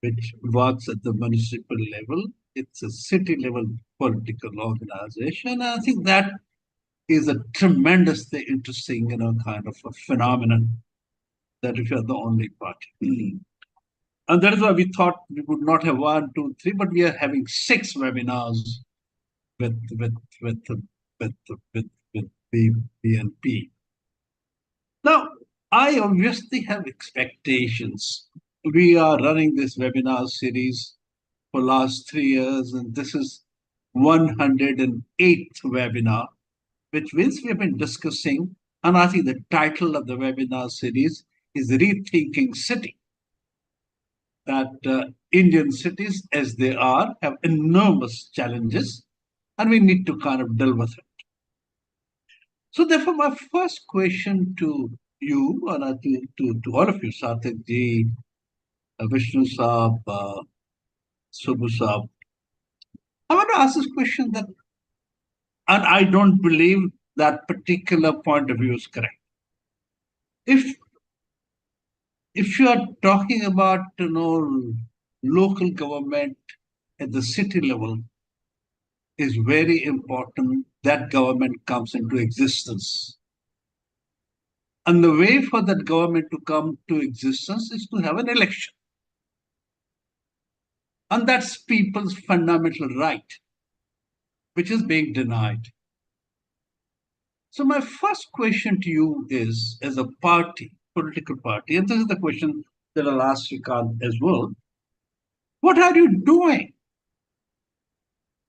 which works at the municipal level. It's a city level political organization, and I think that is a tremendously interesting, kind of a phenomenon, that if you're the only party. And that is why we thought we would not have 1, 2, 3, but we are having 6 webinars with BNP. Now, I obviously have expectations. We are running this webinar series for last 3 years, and this is 108th webinar, which means we have been discussing, and I think the title of the webinar series is Rethinking City. That Indian cities, as they are, have enormous challenges, and we need to kind of deal with it. So therefore, my first question to you, and to all of you, Sarthak ji, Vishnu Saab, Subbu Saab, I want to ask this question that, and I don't believe that particular point of view is correct. If you are talking about local government at the city level, is very important that government comes into existence. And the way for that government to come to existence is to have an election. And that's people's fundamental right, which is being denied. So my first question to you is, as a party, political party, and this is the question that I'll ask Srikant as well, what are you doing?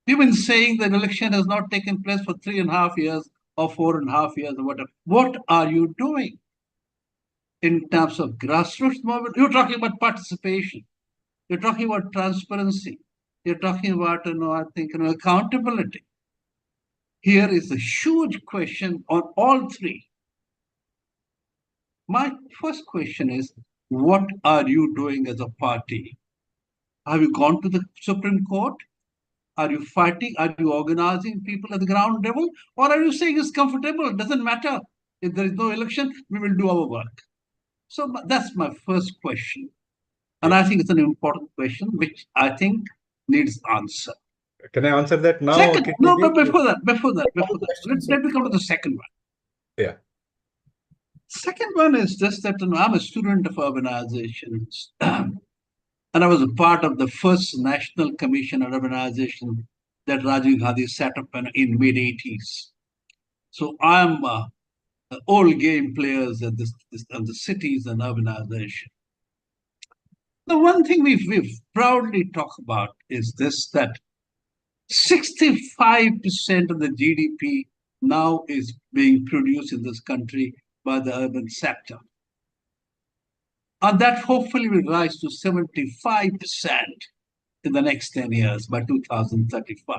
You've been saying that election has not taken place for 3.5 years or 4.5 years or whatever. What are you doing in terms of grassroots movement? You're talking about participation. You're talking about transparency. You're talking about, I think, accountability. Here is a huge question on all three. My first question is, what are you doing as a party? Have you gone to the Supreme Court? Are you fighting? Are you organizing people at the ground level? Or are you saying it's comfortable? It doesn't matter. If there is no election, we will do our work. So that's my first question. And I think it's an important question, which I think needs answer. Can I answer that now? Second, no, but before that, Questions, let me come to the second one. Yeah. Second one is just that I'm a student of urbanizations. And I was a part of the first National Commission on Urbanization that Rajiv Gandhi set up in mid-80s. So I'm old game players at the cities and urbanization. The one thing we've proudly talked about is this, that 65% of the GDP now is being produced in this country by the urban sector. And that hopefully will rise to 75% in the next 10 years by 2035.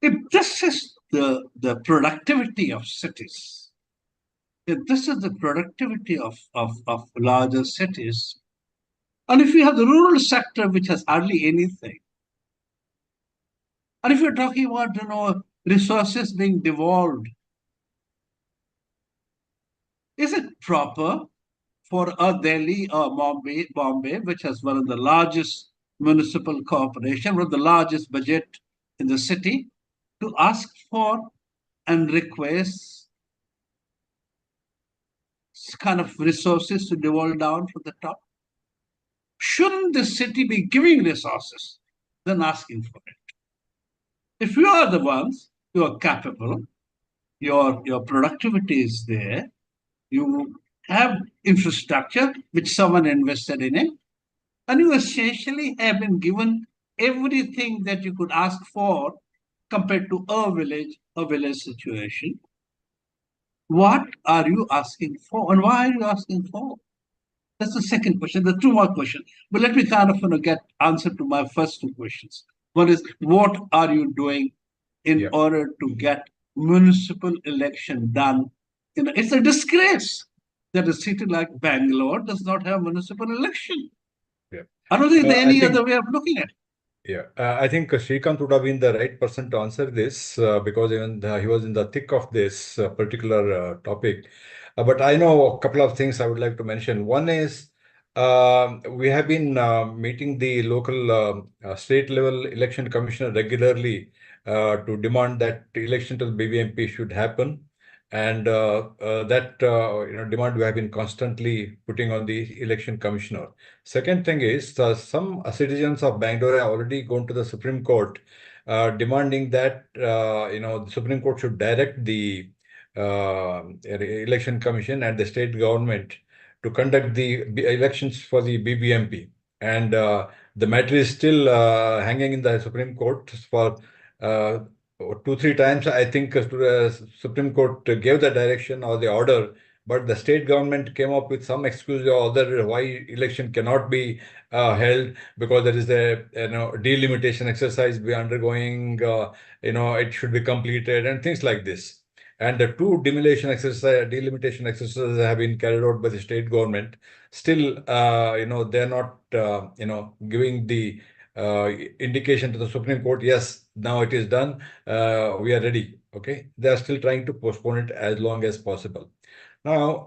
If this is the productivity of cities. If this is the productivity of larger cities. And if you have the rural sector, which has hardly anything, and if you're talking about, resources being devolved, is it proper for a Delhi or Bombay, which has one of the largest municipal corporation, one of the largest budget in the city, to ask for and request kind of resources to devolve down from the top? Shouldn't the city be giving resources than asking for it? If you are the ones who are capable, your productivity is there, you have infrastructure which someone invested in it, and you essentially have been given everything that you could ask for compared to a village situation. What are you asking for, and why are you asking for? That's the second question. There are two more questions, but let me kind of get answer to my first two questions. One is, what are you doing in order to get municipal election done? It's a disgrace that a city like Bangalore does not have municipal election. Yeah. I don't think there's any other way of looking at it. Yeah, I think Srikanth would have been the right person to answer this because even he was in the thick of this particular topic. But I know a couple of things I would like to mention. One is we have been meeting the local state level election commissioner regularly to demand that election to the BBMP should happen. And that demand we have been constantly putting on the election commissioner. Second thing is some citizens of Bangalore have already gone to the Supreme Court demanding that the Supreme Court should direct the election commission and the state government to conduct the elections for the BBMP. And the matter is still hanging in the Supreme Court for 2-3 times. I think the Supreme Court gave the direction or the order, but the state government came up with some excuse or other why election cannot be held, because there is a delimitation exercise we are undergoing. It should be completed and things like this. And the two delimitation exercises have been carried out by the state government. Still, they are not giving the indication to the Supreme Court. Yes, now it is done. We are ready. Okay, they are still trying to postpone it as long as possible. Now,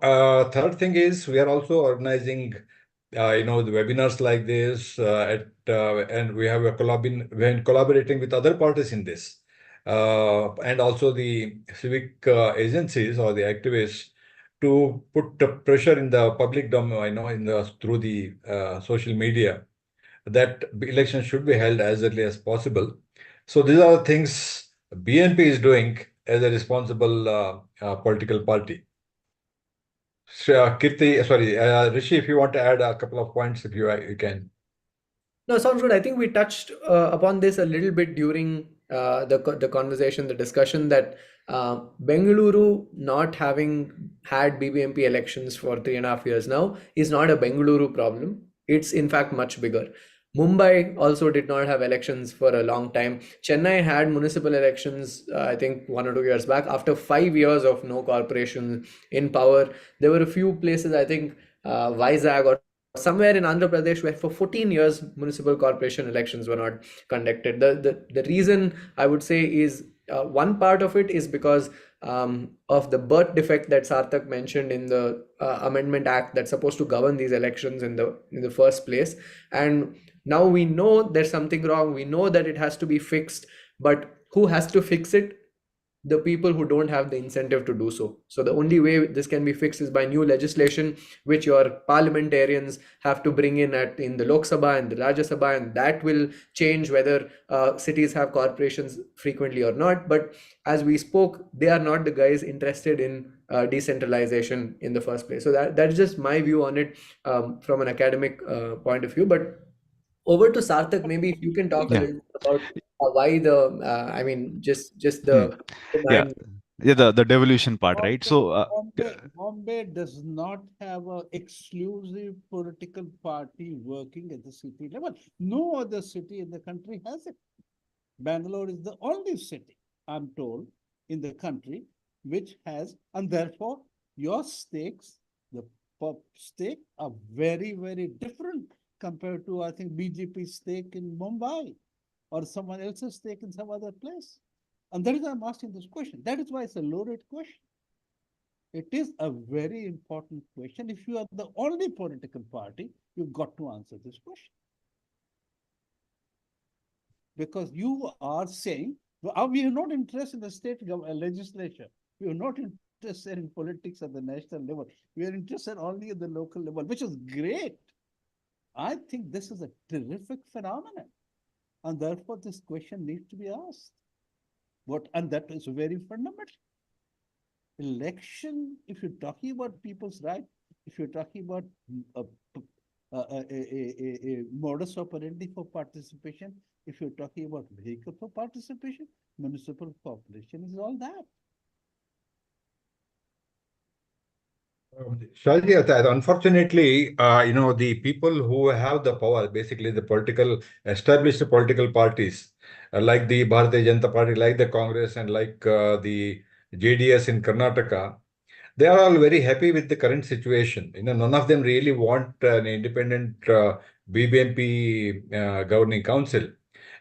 third thing is we are also organizing, the webinars like this, and we have we're collaborating with other parties in this, and also the civic agencies or the activists to put the pressure in the public domain, through the social media, that elections should be held as early as possible. So these are the things BNP is doing as a responsible political party. Rishi, if you want to add a couple of points, if you can. No, sounds good. I think we touched upon this a little bit during the conversation, the discussion, that Bengaluru not having had BBMP elections for 3.5 years now is not a Bengaluru problem. It's in fact much bigger. Mumbai also did not have elections for a long time. Chennai had municipal elections, I think 1 or 2 years back, after 5 years of no corporation in power. There were a few places, I think Vizag or somewhere in Andhra Pradesh, where for 14 years municipal corporation elections were not conducted. The reason I would say is one part of it is because of the birth defect that Sarthak mentioned in the Amendment Act that's supposed to govern these elections in the first place. And now we know there's something wrong. We know that it has to be fixed, but who has to fix it? The people who don't have the incentive to do so. So the only way this can be fixed is by new legislation, which your parliamentarians have to bring in the Lok Sabha and the Rajya Sabha, and that will change whether cities have corporations frequently or not. But as we spoke, they are not the guys interested in decentralization in the first place. So that's just my view on it from an academic point of view. But over to Sarthak, maybe if you can talk a little bit about why just the the devolution part, right? So Bombay does not have an exclusive political party working at the city level. No other city in the country has it. Bangalore is the only city, I'm told, in the country, which has, and therefore your stakes, the stake are very, very different compared to, I think, BJP's stake in Mumbai or someone else's stake in some other place. And that is why I'm asking this question. That is why it's a loaded question. It is a very important question. If you are the only political party, you've got to answer this question. Because you are saying, well, we are not interested in the state legislature. We are not interested in politics at the national level. We are interested only at the local level, which is great. I think this is a terrific phenomenon. And therefore, this question needs to be asked. And that is very fundamental. Election, if you're talking about people's right, if you're talking about a modus operandi for participation, if you're talking about vehicle for participation, municipal corporation is all that. Shahji, unfortunately, the people who have the power, basically the established political parties, like the Bharatiya Janata Party, like the Congress, and like the JDS in Karnataka, they are all very happy with the current situation. None of them really want an independent BBMP governing council.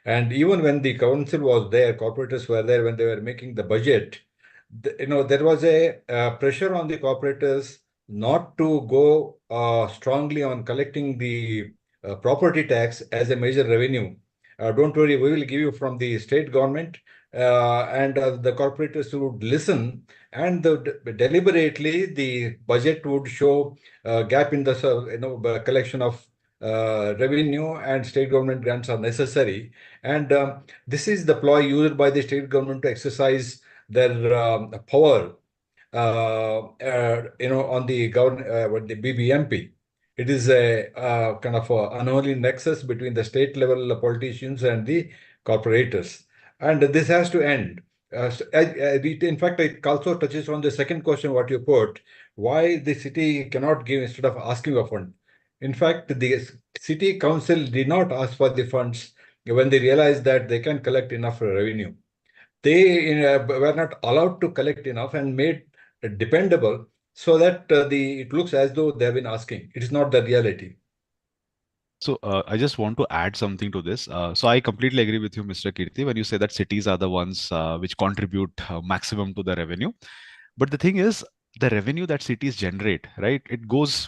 And even when the council was there, corporators were there when they were making the budget, there was a pressure on the corporators not to go strongly on collecting the property tax as a major revenue. Don't worry, we will give you from the state government, and the corporators would listen, and deliberately the budget would show a gap in the collection of revenue, and state government grants are necessary. And this is the ploy used by the state government to exercise their power, on the the BBMP. It is a kind of unholy nexus between the state level politicians and the corporators, and this has to end. In fact, it also touches on the second question what you put: why the city cannot give instead of asking a fund. In fact, the city council did not ask for the funds when they realized that they can collect enough revenue. They were not allowed to collect enough and made dependable, so that it looks as though they have been asking. It is not the reality. So I just want to add something to this. So I completely agree with you, Mr. Kirti, when you say that cities are the ones which contribute maximum to the revenue. But the thing is, the revenue that cities generate, right?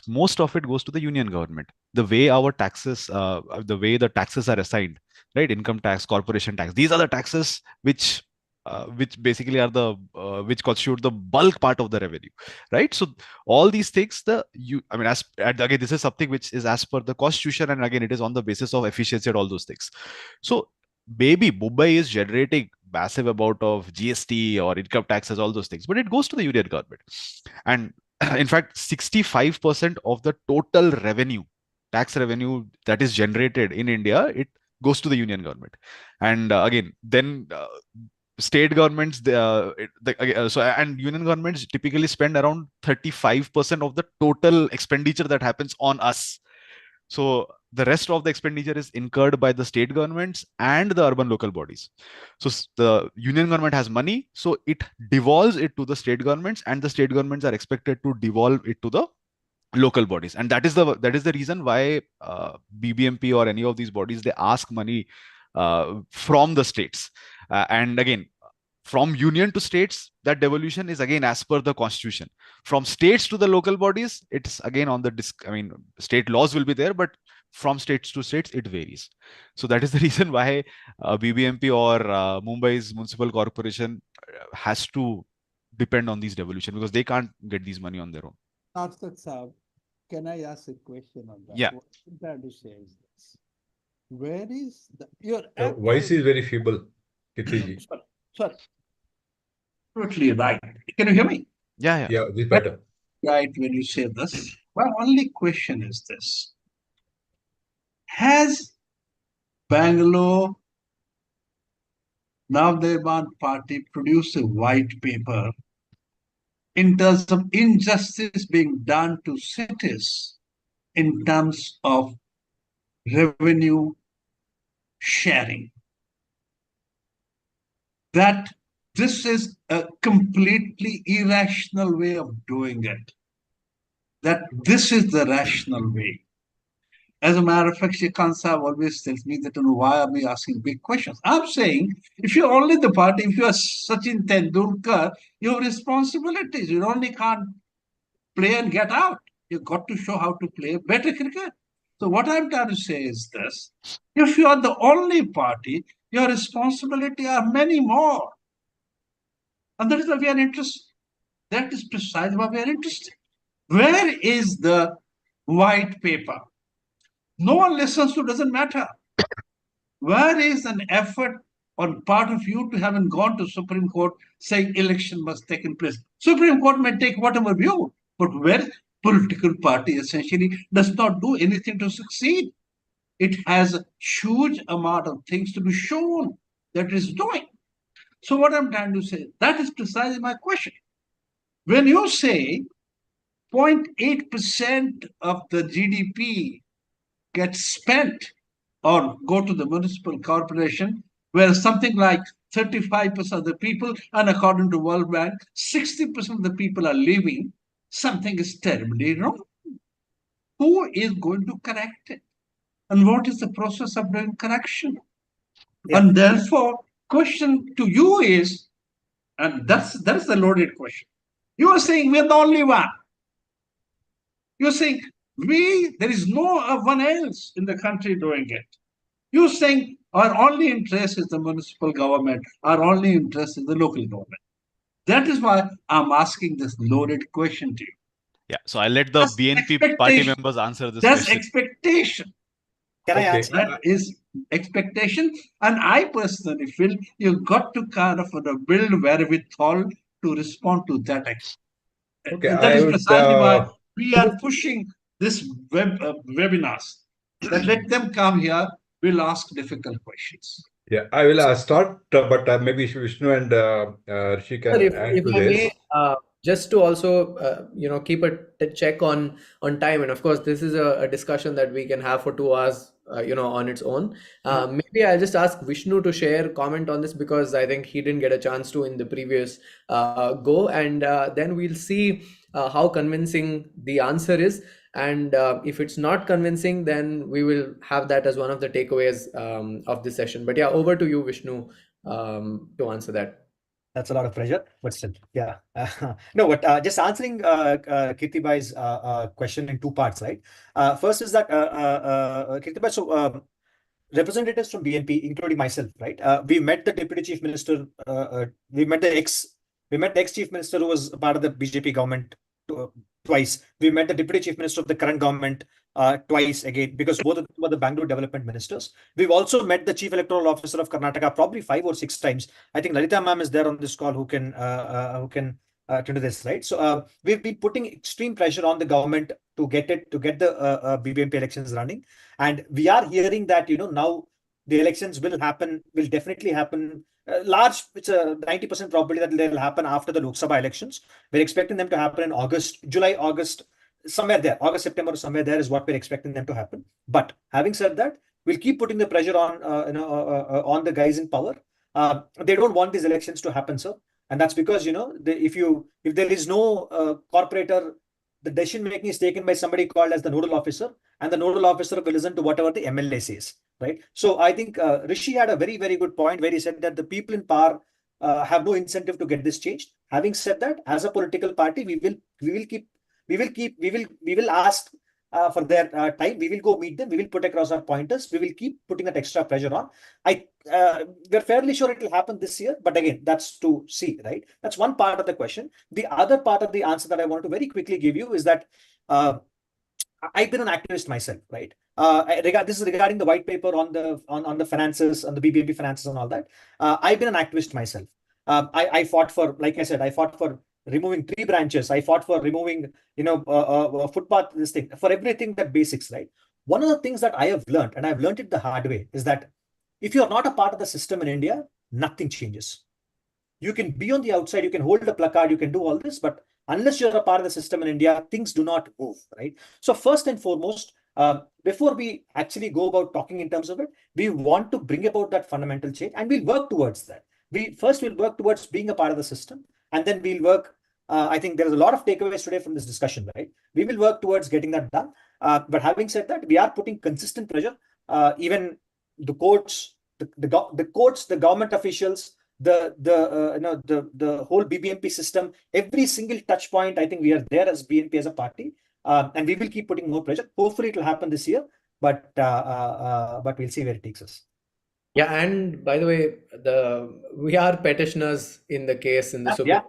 Most of it goes to the union government. The way our taxes, the way the taxes are assigned, right? Income tax, corporation tax. These are the taxes which basically are the which constitute the bulk part of the revenue, right? So all these things, again, this is something which is as per the constitution, and again, it is on the basis of efficiency and all those things. So maybe Mumbai is generating massive amount of GST or income taxes, all those things, but it goes to the union government. And in fact, 65% of the total revenue, tax revenue that is generated in India, it goes to the union government. And again, then state governments, and union governments typically spend around 35% of the total expenditure that happens on us. So the rest of the expenditure is incurred by the state governments and the urban local bodies. So the union government has money, so it devolves it to the state governments, and the state governments are expected to devolve it to the local bodies. And that is the reason why BBMP or any of these bodies, they ask money from the states. And again, from union to states, that devolution is again as per the constitution. From states to the local bodies, it's again on the state laws will be there, but from states to states, it varies. So that is the reason why BBMP or Mumbai's municipal corporation has to depend on these devolution, because they can't get these money on their own. Sarthak Saab, can I ask a question on that? Yeah. What I'm trying to say is this. Where is your Voice is very feeble, Kirtiji. Sorry. Totally right. Can you hear me? Yeah. Yeah, this better. Right when you say this. My only question is this. Has Bangalore Navdevan Party produced a white paper in terms of injustice being done to cities in terms of revenue sharing? That This is a completely irrational way of doing it. That this is the rational way. As a matter of fact, Shrikant Saab always tells me that, why are we asking big questions? I'm saying, if you're only the party, if you are Sachin Tendulkar, you have responsibilities. You only can't play and get out. You've got to show how to play better cricket. So what I'm trying to say is this: if you are the only party, your responsibility are many more. And that is why we are interested. That is precisely why we are interested. Where is the white paper? No one listens to, doesn't matter. Where is an effort on part of you to having gone to Supreme Court saying election must take place? Supreme Court may take whatever view, but where political party essentially does not do anything to succeed. It has a huge amount of things to be shown that it is doing. So what I'm trying to say, that is precisely my question. When you say 0.8% of the GDP gets spent or go to the municipal corporation, where something like 35% of the people, and according to World Bank, 60% of the people are leaving, something is terribly wrong. Who is going to correct it? And what is the process of doing correction? Yeah. And therefore, question to you is, and that's the loaded question. You are saying we're the only one. You're saying there is no one else in the country doing it. You're saying our only interest is the municipal government, our only interest is the local government. That is why I'm asking this loaded question to you. Yeah, so I'll let the That's BNP party expectation. members answer this That's question. expectation. Can I Okay. answer? That is expectation. And I personally feel you've got to kind of build wherewithal to respond to that. Okay, And that I is would, precisely why we are pushing this webinars. That let them come here, we'll ask difficult questions. yeah, I will start, but maybe Vishnu and Rishi Sir, can if, add to I this. may, just to also, keep a check on time, and of course, this is a discussion that we can have for 2 hours, on its own. Maybe I'll just ask Vishnu to share comment on this because I think he didn't get a chance to in the previous go, and then we'll see how convincing the answer is. And if it's not convincing, then we will have that as one of the takeaways of this session. But yeah, over to you, Vishnu, to answer that. That's a lot of pressure, but still, yeah. No, but just answering Kirtibai's question in two parts, right? First is that Kirtibai, so representatives from BNP, including myself, right? We met the deputy chief minister. We met the ex-chief minister who was part of the BJP government twice. We met the deputy chief minister of the current government twice again, because both of them were the Bangalore development ministers. We've also met the chief electoral officer of Karnataka probably 5 or 6 times. I think Lalita ma'am is there on this call who can to do this, right? So we've been putting extreme pressure on the government to get the BBMP elections running, and we are hearing that now the elections will definitely happen. It's a 90% probability that they'll happen after the Lok Sabha elections. We're expecting them to happen in July, August, somewhere there, August, September, somewhere there is what we're expecting them to happen. But having said that, we'll keep putting the pressure on on the guys in power. They don't want these elections to happen, sir, and that's because if there is no corporator, the decision making is taken by somebody called as the nodal officer, and the nodal officer will listen to whatever the MLA says, right? So I think Rishi had a very, very good point where he said that the people in power have no incentive to get this changed. Having said that, as a political party, we will ask for their time. We will go meet them. We will put across our pointers. We will keep putting that extra pressure on. We're fairly sure it will happen this year, but again, that's to see, right? That's one part of the question. The other part of the answer that I want to very quickly give you is that I've been an activist myself, right? This is regarding the white paper on the finances, on the BBMP finances and all that. I've been an activist myself. I fought for, like I said, I fought for removing tree branches. I fought for removing, footpath, this thing, for everything, that basics, right? One of the things that I have learned, and I've learned it the hard way, is that if you're not a part of the system in India, nothing changes. You can be on the outside, you can hold a placard, you can do all this, but unless you're a part of the system in India, things do not move, right? So first and foremost, before we actually go about talking in terms of it, we want to bring about that fundamental change, and we'll work towards that. we'll work towards being a part of the system, and then we'll work. I think there's a lot of takeaways today from this discussion, right? We will work towards getting that done. But having said that, we are putting consistent pressure. Even the courts, the courts, the government officials, the whole BBMP system, every single touch point. I think we are there as BNP as a party, and we will keep putting more pressure. Hopefully, it will happen this year, but we'll see where it takes us. Yeah, and by the way, we are petitioners in the case in the Supreme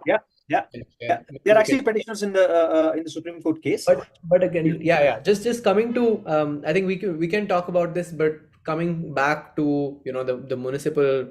Yeah. There are actually petitioners in the Supreme Court case. But again, just coming to I think we can talk about this, but coming back to the municipal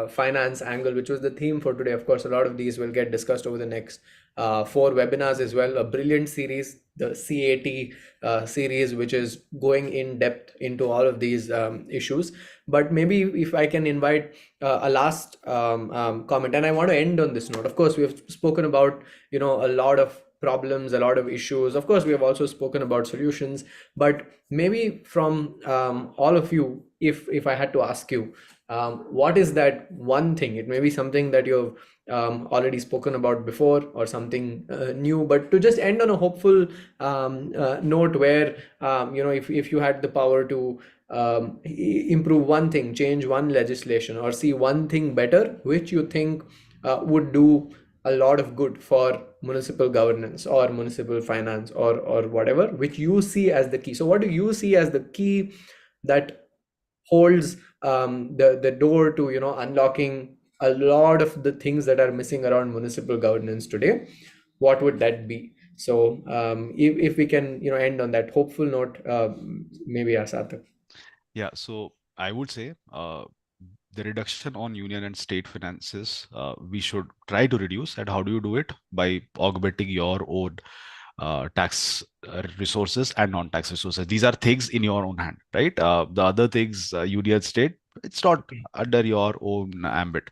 finance angle, which was the theme for today. Of course, a lot of these will get discussed over the next 4 webinars as well. A brilliant series, the CAT series, which is going in depth into all of these issues. But maybe if I can invite a last comment, and I want to end on this note. Of course, we have spoken about a lot of problems, a lot of issues. Of course, we have also spoken about solutions. But maybe from all of you, if I had to ask you, what is that one thing? It may be something that you've already spoken about before, or something new, but to just end on a hopeful note where if you had the power to improve one thing, change one legislation, or see one thing better, which you think would do a lot of good for municipal governance or municipal finance or whatever, which you see as the key. So what do you see as the key that holds the door to unlocking a lot of the things that are missing around municipal governance today? What would that be? So if we can end on that hopeful note, maybe Sarthak. Yeah, so I would say the reduction on union and state finances, we should try to reduce. And how do you do it? By augmenting your own tax resources and non-tax resources. These are things in your own hand, right? The other things, union, state, it's not under your own ambit.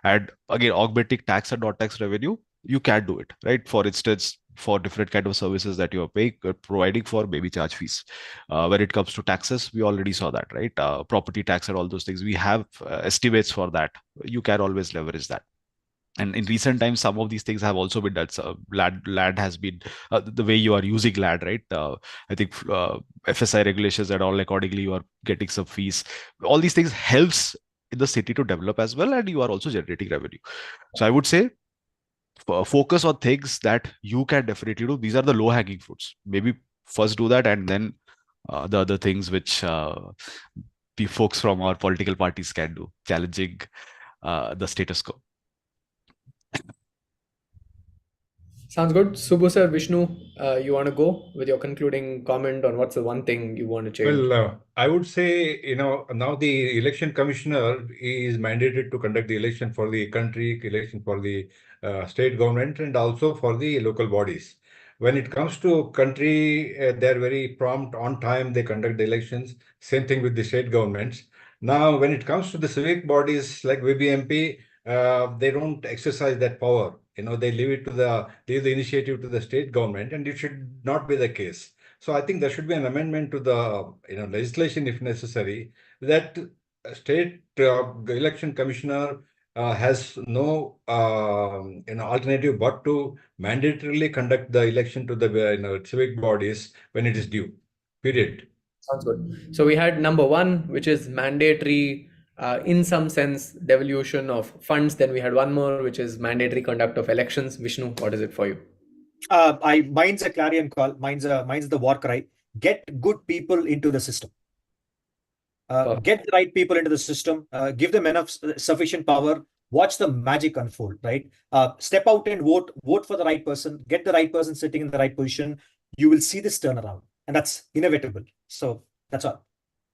And again, augmenting tax and non-tax revenue, you can do it, right? For instance, for different kind of services that you are paying, providing for, maybe charge fees. When it comes to taxes, we already saw that, right? Property tax and all those things. We have estimates for that. You can always leverage that. And in recent times, some of these things have also been done. So land has been the way you are using land, right? I think FSI regulations and all, accordingly, you are getting some fees. All these things helps in the city to develop as well, and you are also generating revenue. So I would say focus on things that you can definitely do. These are the low-hanging fruits. Maybe first do that, and then the other things which the folks from our political parties can do, challenging the status quo. Sounds good. Subbu sir, Vishnu, you want to go with your concluding comment on what's the one thing you want to change? Well, I would say, now the election commissioner is mandated to conduct the election for the country, election for the state government, and also for the local bodies. When it comes to country, they're very prompt, on time, they conduct the elections. Same thing with the state governments. Now, when it comes to the civic bodies like VBMP, they don't exercise that power. They leave the initiative to the state government, and it should not be the case. So I think there should be an amendment to the legislation if necessary, that state election commissioner has no alternative but to mandatorily conduct the election to the civic bodies when it is due. Period. Sounds good. So we had number 1, which is mandatory, in some sense, devolution of funds. Then we had one more, which is mandatory conduct of elections. Vishnu, what is it for you? Mine's a clarion call. Mine's the war cry. Get good people into the system. Get the right people into the system. Give them enough sufficient power. Watch the magic unfold. Right. Step out and vote. Vote for the right person. Get the right person sitting in the right position. You will see this turnaround, and that's inevitable. So that's all.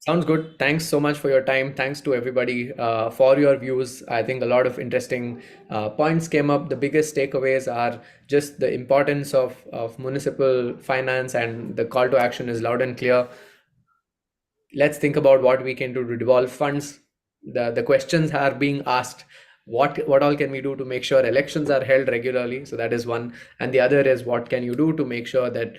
Sounds good. Thanks so much for your time. Thanks to everybody for your views. I think a lot of interesting points came up. The biggest takeaways are just the importance of municipal finance, and the call to action is loud and clear. Let's think about what we can do to devolve funds. The questions are being asked. What all can we do to make sure elections are held regularly? So that is one. And the other is, what can you do to make sure that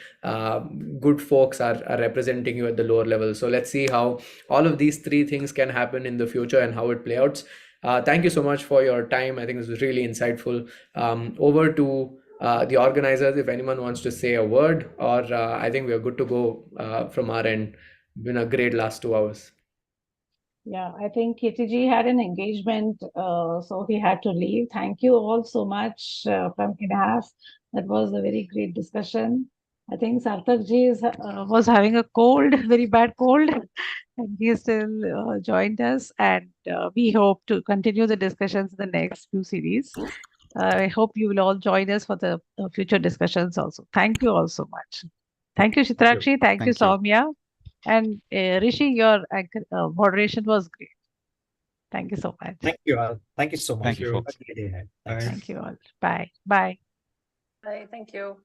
good folks are representing you at the lower level? So let's see how all of these 3 things can happen in the future and how it plays out. Thank you so much for your time. I think this was really insightful. Over to the organizers, if anyone wants to say a word, or I think we are good to go from our end. Been a great last 2 hours. Yeah, I think KTG had an engagement, so he had to leave. Thank you all so much from INHAF. That was a very great discussion. I think Sarthak ji was having a cold, very bad cold, and he still joined us. And we hope to continue the discussions in the next few series. I hope you will all join us for the future discussions also. Thank you all so much. Thank you, Chitrakshi. Thank you, Thank you. Soumya. And Rishi, your moderation was great. Thank you so much. Thank you all. Thank you so much. Thank you, you. folks. Have a great day ahead. Bye. Thanks. Thank you all. Bye. Bye. Bye. Thank you.